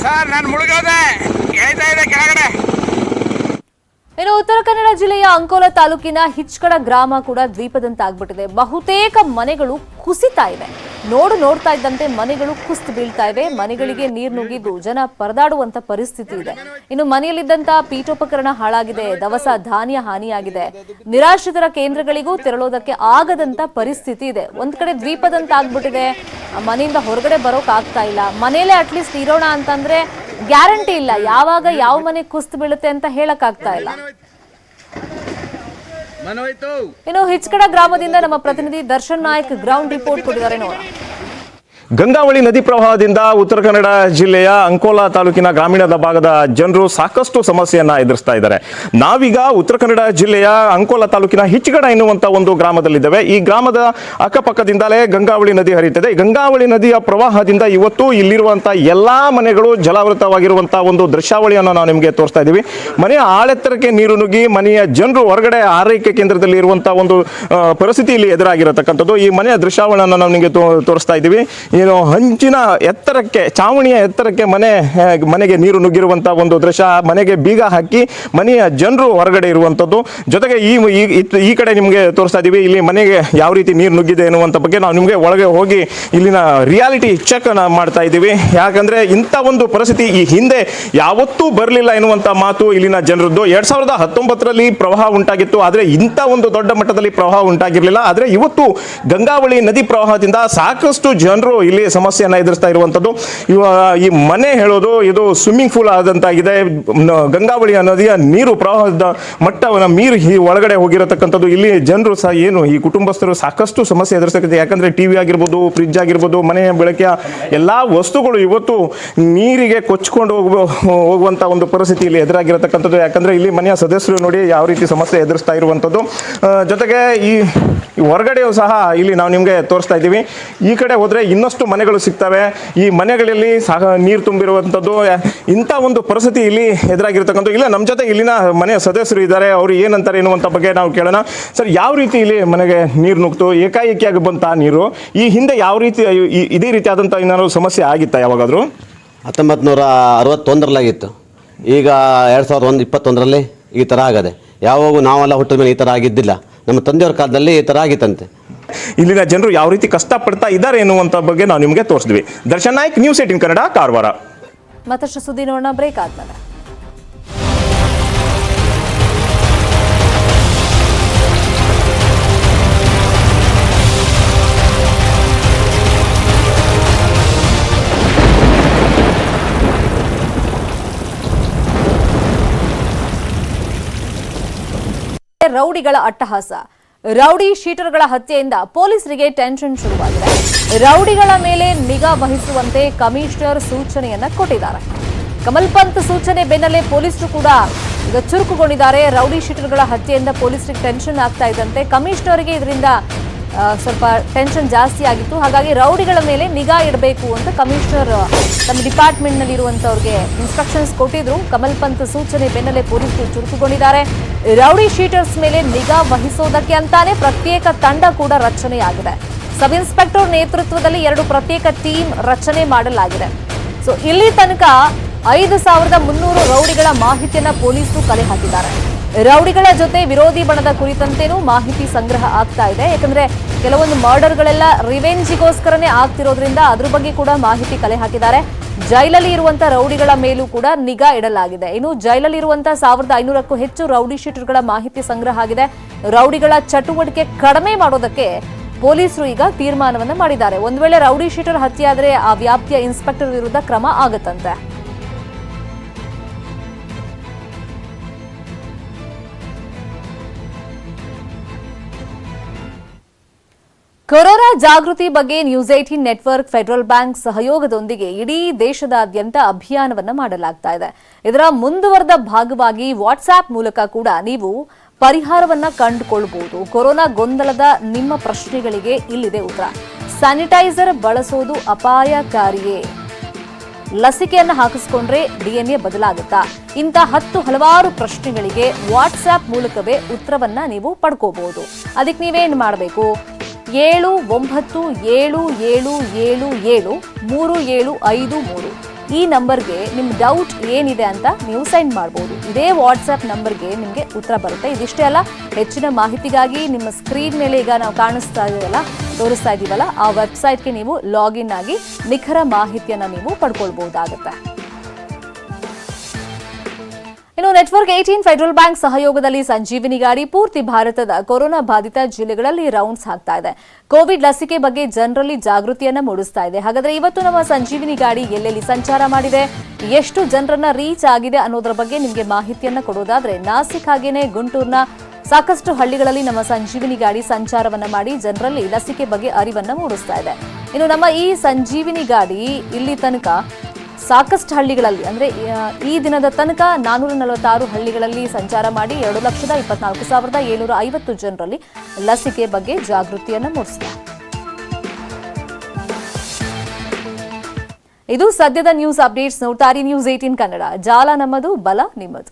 ಸರ್, ನಾನು ಮುಳುಗೋದೆ, ಹೇಳ್ತಾ ಇದೆ ಕೆಳಗಡೆ. ಇನ್ನು ಉತ್ತರ ಕನ್ನಡ ಜಿಲ್ಲೆಯ ಅಂಕೋಲಾ ತಾಲೂಕಿನ ಹಿಚ್ಕಡ ಗ್ರಾಮ ಕೂಡ ದ್ವೀಪದಂತಾಗ್ಬಿಟ್ಟಿದೆ. ಬಹುತೇಕ ಮನೆಗಳು ಕುಸಿತಾ ಇವೆ. ನೋಡ್ತಾ ಇದ್ದಂತೆ ಮನೆಗಳು ಕುಸಿದು ಬೀಳ್ತಾ ಇವೆ. ಮನೆಗಳಿಗೆ ನೀರು ನುಗ್ಗಿದ್ದು ಜನ ಪರದಾಡುವಂತ ಪರಿಸ್ಥಿತಿ ಇದೆ. ಇನ್ನು ಮನೆಯಲ್ಲಿದ್ದಂತ ಪೀಠೋಪಕರಣ ಹಾಳಾಗಿದೆ, ದವಸ ಧಾನ್ಯ ಹಾನಿಯಾಗಿದೆ. ನಿರಾಶ್ರಿತರ ಕೇಂದ್ರಗಳಿಗೂ ತೆರಳೋದಕ್ಕೆ ಆಗದಂತ ಪರಿಸ್ಥಿತಿ ಇದೆ. ಒಂದ್ ಕಡೆ ದ್ವೀಪದಂತ ಆಗ್ಬಿಟ್ಟಿದೆ, ಮನೆಯಿಂದ ಹೊರಗಡೆ ಬರೋಕ್ ಆಗ್ತಾ ಇಲ್ಲ. ಮನೇಲೆ ಅಟ್ಲೀಸ್ಟ್ ಇರೋಣ ಅಂತಂದ್ರೆ ಗ್ಯಾರಂಟಿ ಇಲ್ಲ, ಯಾವಾಗ ಯಾವ ಮನೆ ಕುಸಿದು ಬೀಳುತ್ತೆ ಅಂತ ಹೇಳಕ್ ಆಗ್ತಾ ಇಲ್ಲ. ಇನ್ನು ಹಿಚ್ಕಡ ಗ್ರಾಮದಿಂದ ನಮ್ಮ ಪ್ರತಿನಿಧಿ ದರ್ಶನ್ ನಾಯಕ್ ಗ್ರೌಂಡ್ ರಿಪೋರ್ಟ್ ಕೊಟ್ಟಿದ್ದಾರೆ, ನೋಡೋಣ. ಗಂಗಾವಳಿ ನದಿ ಪ್ರವಾಹದಿಂದ ಉತ್ತರ ಕನ್ನಡ ಜಿಲ್ಲೆಯ ಅಂಕೋಲಾ ತಾಲೂಕಿನ ಗ್ರಾಮೀಣದ ಭಾಗದ ಜನರು ಸಾಕಷ್ಟು ಸಮಸ್ಯೆಯನ್ನ ಎದುರಿಸ್ತಾ ಇದ್ದಾರೆ. ನಾವೀಗ ಉತ್ತರ ಕನ್ನಡ ಜಿಲ್ಲೆಯ ಅಂಕೋಲಾ ತಾಲೂಕಿನ ಹಿಚ್ಗಡ ಎನ್ನುವಂತ ಒಂದು ಗ್ರಾಮದಲ್ಲಿದ್ದೇವೆ. ಈ ಗ್ರಾಮದ ಅಕ್ಕಪಕ್ಕದಿಂದಲೇ ಗಂಗಾವಳಿ ನದಿ ಹರಿಯುತ್ತದೆ. ಗಂಗಾವಳಿ ನದಿಯ ಪ್ರವಾಹದಿಂದ ಇವತ್ತು ಇಲ್ಲಿರುವಂತಹ ಎಲ್ಲಾ ಮನೆಗಳು ಜಲಾವೃತವಾಗಿರುವಂತಹ ಒಂದು ದೃಶ್ಯಾವಳಿಯನ್ನು ನಾವು ನಿಮಗೆ ತೋರಿಸ್ತಾ ಇದ್ದೀವಿ. ಮನೆಯ ಆಳೆತ್ತರಕ್ಕೆ ನೀರು ನುಗ್ಗಿ ಮನೆಯ ಜನರು ಹೊರಗಡೆ ಆರೈಕೆ ಕೇಂದ್ರದಲ್ಲಿ ಇರುವಂತಹ ಒಂದು ಪರಿಸ್ಥಿತಿ ಇಲ್ಲಿ ಎದುರಾಗಿರತಕ್ಕಂಥದ್ದು. ಈ ಮನೆಯ ದೃಶ್ಯಾವಳಿಯನ್ನು ನಾವು ನಿಮಗೆ ತೋರಿಸ್ತಾ ಇದ್ದೀವಿ. ಏನು ಹಂಚಿನ ಎತ್ತರಕ್ಕೆ, ಚಾವಣಿಯ ಎತ್ತರಕ್ಕೆ ಮನೆಗೆ ನೀರು ನುಗ್ಗಿರುವಂಥ ಒಂದು ದೃಶ್ಯ. ಮನೆಗೆ ಬೀಗ ಹಾಕಿ ಮನೆಯ ಜನರು ಹೊರಗಡೆ ಇರುವಂಥದ್ದು. ಜೊತೆಗೆ ಈ ಕಡೆ ನಿಮಗೆ ತೋರಿಸ್ತಾ ಇದ್ದೀವಿ, ಇಲ್ಲಿ ಮನೆಗೆ ಯಾವ ರೀತಿ ನೀರು ನುಗ್ಗಿದೆ ಎನ್ನುವಂಥ ಬಗ್ಗೆ ನಾವು ನಿಮಗೆ ಒಳಗೆ ಹೋಗಿ ಇಲ್ಲಿನ ರಿಯಾಲಿಟಿ ಚೆಕ್ ಮಾಡ್ತಾ ಇದ್ದೀವಿ. ಯಾಕಂದರೆ ಇಂಥ ಒಂದು ಪರಿಸ್ಥಿತಿ ಈ ಹಿಂದೆ ಯಾವತ್ತೂ ಬರಲಿಲ್ಲ ಎನ್ನುವಂಥ ಮಾತು ಇಲ್ಲಿನ ಜನರದ್ದು. 2019ರಲ್ಲಿ ಪ್ರವಾಹ ಉಂಟಾಗಿತ್ತು, ಆದರೆ ಇಂಥ ಒಂದು ದೊಡ್ಡ ಮಟ್ಟದಲ್ಲಿ ಪ್ರವಾಹ ಉಂಟಾಗಿರಲಿಲ್ಲ. ಆದರೆ ಇವತ್ತು ಗಂಗಾವಳಿ ನದಿ ಪ್ರವಾಹದಿಂದ ಸಾಕಷ್ಟು ಜನರು ಇಲ್ಲಿ ಸಮಸ್ಯೆಯನ್ನು ಎದುರಿಸ್ತಾ ಇರುವಂಥದ್ದು. ಈ ಮನೆ ಹೇಳೋದು ಇದು ಸ್ವಿಮ್ಮಿಂಗ್ ಪೂಲ್ ಆದಂತಾಗಿದೆ. ಗಂಗಾವಳಿ ನದಿಯ ನೀರು ಪ್ರವಾಹದ ಮಟ್ಟವನ್ನು ಮೀರಿ ಒಳಗಡೆ ಹೋಗಿರತಕ್ಕಂಥದ್ದು. ಇಲ್ಲಿ ಜನರು ಸಹ ಈ ಕುಟುಂಬಸ್ಥರು ಸಾಕಷ್ಟು ಸಮಸ್ಯೆ ಎದುರಿಸತಕ್ಕಂಥ. ಯಾಕಂದರೆ ಟಿವಿ ಆಗಿರ್ಬೋದು, ಫ್ರಿಡ್ಜ್ ಆಗಿರ್ಬೋದು, ಮನೆಯ ಬೆಳಕಿನ ಎಲ್ಲ ವಸ್ತುಗಳು ಇವತ್ತು ನೀರಿಗೆ ಕೊಚ್ಚಿಕೊಂಡು ಹೋಗುವಂಥ ಒಂದು ಪರಿಸ್ಥಿತಿ ಇಲ್ಲಿ ಎದುರಾಗಿರತಕ್ಕಂಥದ್ದು. ಯಾಕಂದರೆ ಇಲ್ಲಿ ಮನೆಯ ಸದಸ್ಯರು ನೋಡಿ ಯಾವ ರೀತಿ ಸಮಸ್ಯೆ ಎದುರಿಸ್ತಾ ಇರುವಂಥದ್ದು. ಜೊತೆಗೆ ಈ ಹೊರಗಡೆಯೂ ಸಹ ಇಲ್ಲಿ ನಾವು ನಿಮಗೆ ತೋರಿಸ್ತಾ ಇದ್ದೀವಿ. ಈ ಕಡೆ ಹೋದರೆ ಇನ್ನಷ್ಟು ಮನೆಗಳು ಸಿಗ್ತವೆ. ಈ ಮನೆಗಳಲ್ಲಿ ನೀರು ತುಂಬಿರುವಂಥದ್ದು. ಇಂಥ ಒಂದು ಪರಿಸ್ಥಿತಿ ಇಲ್ಲಿ ಎದುರಾಗಿರ್ತಕ್ಕಂಥ. ಇಲ್ಲ, ನಮ್ಮ ಜೊತೆ ಇಲ್ಲಿನ ಮನೆಯ ಸದಸ್ಯರು ಇದ್ದಾರೆ, ಅವರು ಏನಂತಾರೆ ಎನ್ನುವಂಥ ಬಗ್ಗೆ ನಾವು ಕೇಳೋಣ. ಸರ್, ಯಾವ ರೀತಿ ಇಲ್ಲಿ ಮನೆಗೆ ನೀರು ನುಗ್ತು? ಏಕಾಏಕಿಯಾಗಿ ಬಂತ ನೀರು? ಈ ಹಿಂದೆ ಯಾವ ರೀತಿ ಇದೇ ರೀತಿ ಆದಂಥ ಏನಾದ್ರು ಸಮಸ್ಯೆ ಆಗಿತ್ತಾ ಯಾವಾಗಾದರೂ? 1961ರಲ್ಲಾಗಿತ್ತು. ಈಗ 2021ರಲ್ಲಿ ಈ ಥರ ಆಗದೆ. ಯಾವಾಗ ನಾವೆಲ್ಲ ಹುಟ್ಟಿದ ಮೇಲೆ ಈ ಥರ ಆಗಿದ್ದಿಲ್ಲ. ನಮ್ಮ ತಂದೆಯವ್ರ ಕಾಲದಲ್ಲಿ ಈ ಥರ ಆಗಿತ್ತಂತೆ. ಇಲ್ಲಿನ ಜನರು ಯಾವ ರೀತಿ ಕಷ್ಟಪಡ್ತಾ ಇದ್ದಾರೆ ಎನ್ನುವಂಥ ಬಗ್ಗೆ ನಾವು ನಿಮಗೆ ತೋರಿಸಿದ್ವಿ. ದರ್ಶನ್ ನಾಯ್ಕ್, ನ್ಯೂಸ್ 18 ಕನ್ನಡ, ಕಾರವಾರ. ಮತ್ತಷ್ಟು ಸುದ್ದಿ ನೋಡೋಣ ಬ್ರೇಕ್ ಆದ್ಮೇಲೆ. ರೌಡಿಗಳ ಅಟ್ಟಹಾಸ. ರೌಡಿ ಶೀಟರ್ಗಳ ಹತ್ಯೆಯಿಂದ ಪೊಲೀಸರಿಗೆ ಟೆನ್ಷನ್ ಶುರುವಾಗಿದೆ. ರೌಡಿಗಳ ಮೇಲೆ ನಿಗಾ ವಹಿಸುವಂತೆ ಕಮಿಷನರ್ ಸೂಚನೆಯನ್ನ ಕೊಟ್ಟಿದ್ದಾರೆ. ಕಮಲ್ ಪಂತ್ ಸೂಚನೆ ಬೆನ್ನಲ್ಲೇ ಪೊಲೀಸರು ಕೂಡ ಈಗ ಚುರುಕುಗೊಂಡಿದ್ದಾರೆ. ರೌಡಿ ಶೀಟರ್ಗಳ ಹತ್ಯೆಯಿಂದ ಪೊಲೀಸರಿಗೆ ಟೆನ್ಷನ್ ಆಗ್ತಾ ಇದ್ದಂತೆ ಕಮಿಷನರ್ಗೆ ಇದರಿಂದ ಸ್ವಲ್ಪ ಟೆನ್ಷನ್ ಜಾಸ್ತಿ ಆಗಿತ್ತು. ಹಾಗಾಗಿ ರೌಡಿಗಳ ಮೇಲೆ ನಿಗಾ ಇಡಬೇಕು ಅಂತ ಕಮಿಷನರ್ ತಮ್ಮ ಡಿಪಾರ್ಟ್ಮೆಂಟ್ನಲ್ಲಿ ಇರುವಂತವ್ರಿಗೆ ಇನ್ಸ್ಟ್ರಕ್ಷನ್ಸ್ ಕೊಟ್ಟಿದ್ರು. ಕಮಲ್ ಪಂತ್ ಸೂಚನೆ ಬೆನ್ನಲ್ಲೇ ಪೊಲೀಸರು ಚುರುಕುಗೊಂಡಿದ್ದಾರೆ. ರೌಡಿ ಶೀಟರ್ಸ್ ಮೇಲೆ ನಿಗಾ ವಹಿಸೋದಕ್ಕೆ ಅಂತಾನೆ ಪ್ರತ್ಯೇಕ ತಂಡ ಕೂಡ ರಚನೆಯಾಗಿದೆ. ಸಬ್ ಇನ್ಸ್ಪೆಕ್ಟರ್ ನೇತೃತ್ವದಲ್ಲಿ 2 ಪ್ರತ್ಯೇಕ ಟೀಮ್ ರಚನೆ ಮಾಡಲಾಗಿದೆ. ಸೊ ಇಲ್ಲಿ ತನಕ 5300 ರೌಡಿಗಳ ಮಾಹಿತಿಯನ್ನ ಪೊಲೀಸರು ಕಲೆ ಹಾಕಿದ್ದಾರೆ. ರೌಡಿಗಳ ಜೊತೆ ವಿರೋಧಿ ಬಣದ ಕುರಿತಂತೆನೂ ಮಾಹಿತಿ ಸಂಗ್ರಹ ಆಗ್ತಾ ಇದೆ. ಯಾಕಂದ್ರೆ ಕೆಲವೊಂದು ಮರ್ಡರ್ಗಳೆಲ್ಲ ರಿವೆಂಜಿಗೋಸ್ಕರನೇ ಆಗ್ತಿರೋದ್ರಿಂದ ಅದ್ರ ಬಗ್ಗೆ ಕೂಡ ಮಾಹಿತಿ ಕಲೆ ಹಾಕಿದ್ದಾರೆ. ಜೈಲಲ್ಲಿ ಇರುವಂತಹ ರೌಡಿಗಳ ಮೇಲೂ ಕೂಡ ನಿಗಾ ಇಡಲಾಗಿದೆ. ಇನ್ನು ಜೈಲಲ್ಲಿ ಇರುವಂತಹ 1500ಕ್ಕೂ ಹೆಚ್ಚು ರೌಡಿ ಶೀಟರ್ಗಳ ಮಾಹಿತಿ ಸಂಗ್ರಹ ಆಗಿದೆ. ರೌಡಿಗಳ ಚಟುವಟಿಕೆ ಕಡಿಮೆ ಮಾಡೋದಕ್ಕೆ ಪೊಲೀಸರು ಈಗ ತೀರ್ಮಾನವನ್ನ ಮಾಡಿದ್ದಾರೆ. ಒಂದ್ ವೇಳೆ ರೌಡಿ ಶೀಟರ್ ಹತ್ಯೆಯಾದ್ರೆ ಆ ವ್ಯಾಪ್ತಿಯ ಇನ್ಸ್ಪೆಕ್ಟರ್ ವಿರುದ್ಧ ಕ್ರಮ ಆಗುತ್ತಂತೆ. ಕೊರೋನಾ ಜಾಗೃತಿ ಬಗ್ಗೆ ನ್ಯೂಸ್ 18 ನೆಟ್ವರ್ಕ್, ಫೆಡರಲ್ ಬ್ಯಾಂಕ್ ಸಹಯೋಗದೊಂದಿಗೆ ಇಡೀ ದೇಶದಾದ್ಯಂತ ಅಭಿಯಾನವನ್ನ ಮಾಡಲಾಗ್ತಾ ಇದೆ. ಇದರ ಮುಂದುವರೆದ ಭಾಗವಾಗಿ ವಾಟ್ಸ್ಆಪ್ ಮೂಲಕ ಕೂಡ ನೀವು ಪರಿಹಾರವನ್ನ ಕಂಡುಕೊಳ್ಳಬಹುದು. ಕೊರೋನಾ ಗೊಂದಲದ ನಿಮ್ಮ ಪ್ರಶ್ನೆಗಳಿಗೆ ಇಲ್ಲಿದೆ ಉತ್ತರ. ಸ್ಯಾನಿಟೈಸರ್ ಬಳಸೋದು ಅಪಾಯಕಾರಿಯೇ? ಲಸಿಕೆಯನ್ನು ಹಾಕಿಸ್ಕೊಂಡ್ರೆ ಡಿಎನ್ಎ ಬದಲಾಗುತ್ತಾ? ಇಂಥ ಹಲವಾರು ಪ್ರಶ್ನೆಗಳಿಗೆ ವಾಟ್ಸ್ಆಪ್ ಮೂಲಕವೇ ಉತ್ತರವನ್ನ ನೀವು ಪಡ್ಕೋಬಹುದು. ಅದಕ್ಕೆ ನೀವೇನ್ ಮಾಡಬೇಕು? 7977773753 ಈ ನಂಬರ್ಗೆ ನಿಮ್ಮ ಡೌಟ್ ಏನಿದೆ ಅಂತ ನೀವು ಸೆಂಡ್ ಮಾಡಬಹುದು. ಇದೇ ವಾಟ್ಸ್ಆಪ್ ನಂಬರ್ಗೆ ನಿಮಗೆ ಉತ್ತರ ಬರುತ್ತೆ. ಇದಿಷ್ಟೇ ಅಲ್ಲ, ಹೆಚ್ಚಿನ ಮಾಹಿತಿಗಾಗಿ ನಿಮ್ಮ ಸ್ಕ್ರೀನ್ ಮೇಲೆ ಈಗ ನಾವು ತೋರಿಸ್ತಾ ಇದೀವಲ್ಲ ಆ ವೆಬ್ಸೈಟ್ಗೆ ನೀವು ಲಾಗಿನ್ ಆಗಿ ನಿಖರ ಮಾಹಿತಿಯನ್ನ ನೀವು ಪಡ್ಕೊಳ್ಬಹುದಾಗುತ್ತೆ. ಇನ್ನು ನೆಟ್ವರ್ಕ್ 18 ಫೆಡರಲ್ ಬ್ಯಾಂಕ್ ಸಹಯೋಗದಲ್ಲಿ ಸಂಜೀವಿನಿ ಗಾಡಿ ಪೂರ್ತಿ ಭಾರತದ ಕೊರೋನಾ ಬಾಧಿತ ಜಿಲ್ಲೆಗಳಲ್ಲಿ ರೌಂಡ್ಸ್ ಹಾಕ್ತಾ ಇದೆ. ಕೋವಿಡ್ ಲಸಿಕೆ ಬಗ್ಗೆ ಜನರಲ್ಲಿ ಜಾಗೃತಿಯನ್ನ ಮೂಡಿಸ್ತಾ ಇದೆ. ಹಾಗಾದ್ರೆ ಇವತ್ತು ನಮ್ಮ ಸಂಜೀವಿನಿ ಗಾಡಿ ಎಲ್ಲೆಲ್ಲಿ ಸಂಚಾರ ಮಾಡಿದೆ, ಎಷ್ಟು ಜನರನ್ನ ರೀಚ್ ಆಗಿದೆ ಅನ್ನೋದ್ರ ಬಗ್ಗೆ ನಿಮಗೆ ಮಾಹಿತಿಯನ್ನ ಕೊಡೋದಾದ್ರೆ, ನಾಸಿಕ್ ಹಾಗೇನೆ ಗುಂಟೂರ್ನ ಸಾಕಷ್ಟು ಹಳ್ಳಿಗಳಲ್ಲಿ ನಮ್ಮ ಸಂಜೀವಿನಿ ಗಾಡಿ ಸಂಚಾರವನ್ನ ಮಾಡಿ ಜನರಲ್ಲಿ ಲಸಿಕೆ ಬಗ್ಗೆ ಅರಿವನ್ನ ಮೂಡಿಸ್ತಾ ಇದೆ. ಇನ್ನು ನಮ್ಮ ಈ ಸಂಜೀವಿನಿ ಗಾಡಿ ಇಲ್ಲಿ ತನಕ ಸಾಕಷ್ಟು ಹಳ್ಳಿಗಳಲ್ಲಿ ಅಂದ್ರೆ ಈ ದಿನದ ತನಕ 446 ಹಳ್ಳಿಗಳಲ್ಲಿ ಸಂಚಾರ ಮಾಡಿ 2,24,750 ಜನರಲ್ಲಿ ಲಸಿಕೆ ಬಗ್ಗೆ ಜಾಗೃತಿಯನ್ನ ಮೂಡಿಸಿದೆ. ಇದು ಸದ್ಯದ ನ್ಯೂಸ್ ಅಪ್ಡೇಟ್ಸ್. ನೋಡ್ತಾರೆ ನ್ಯೂಸ್ 18 ಕನ್ನಡ. ಜಾಲ ನಮ್ಮದು, ಬಲ ನಿಮ್ಮದು.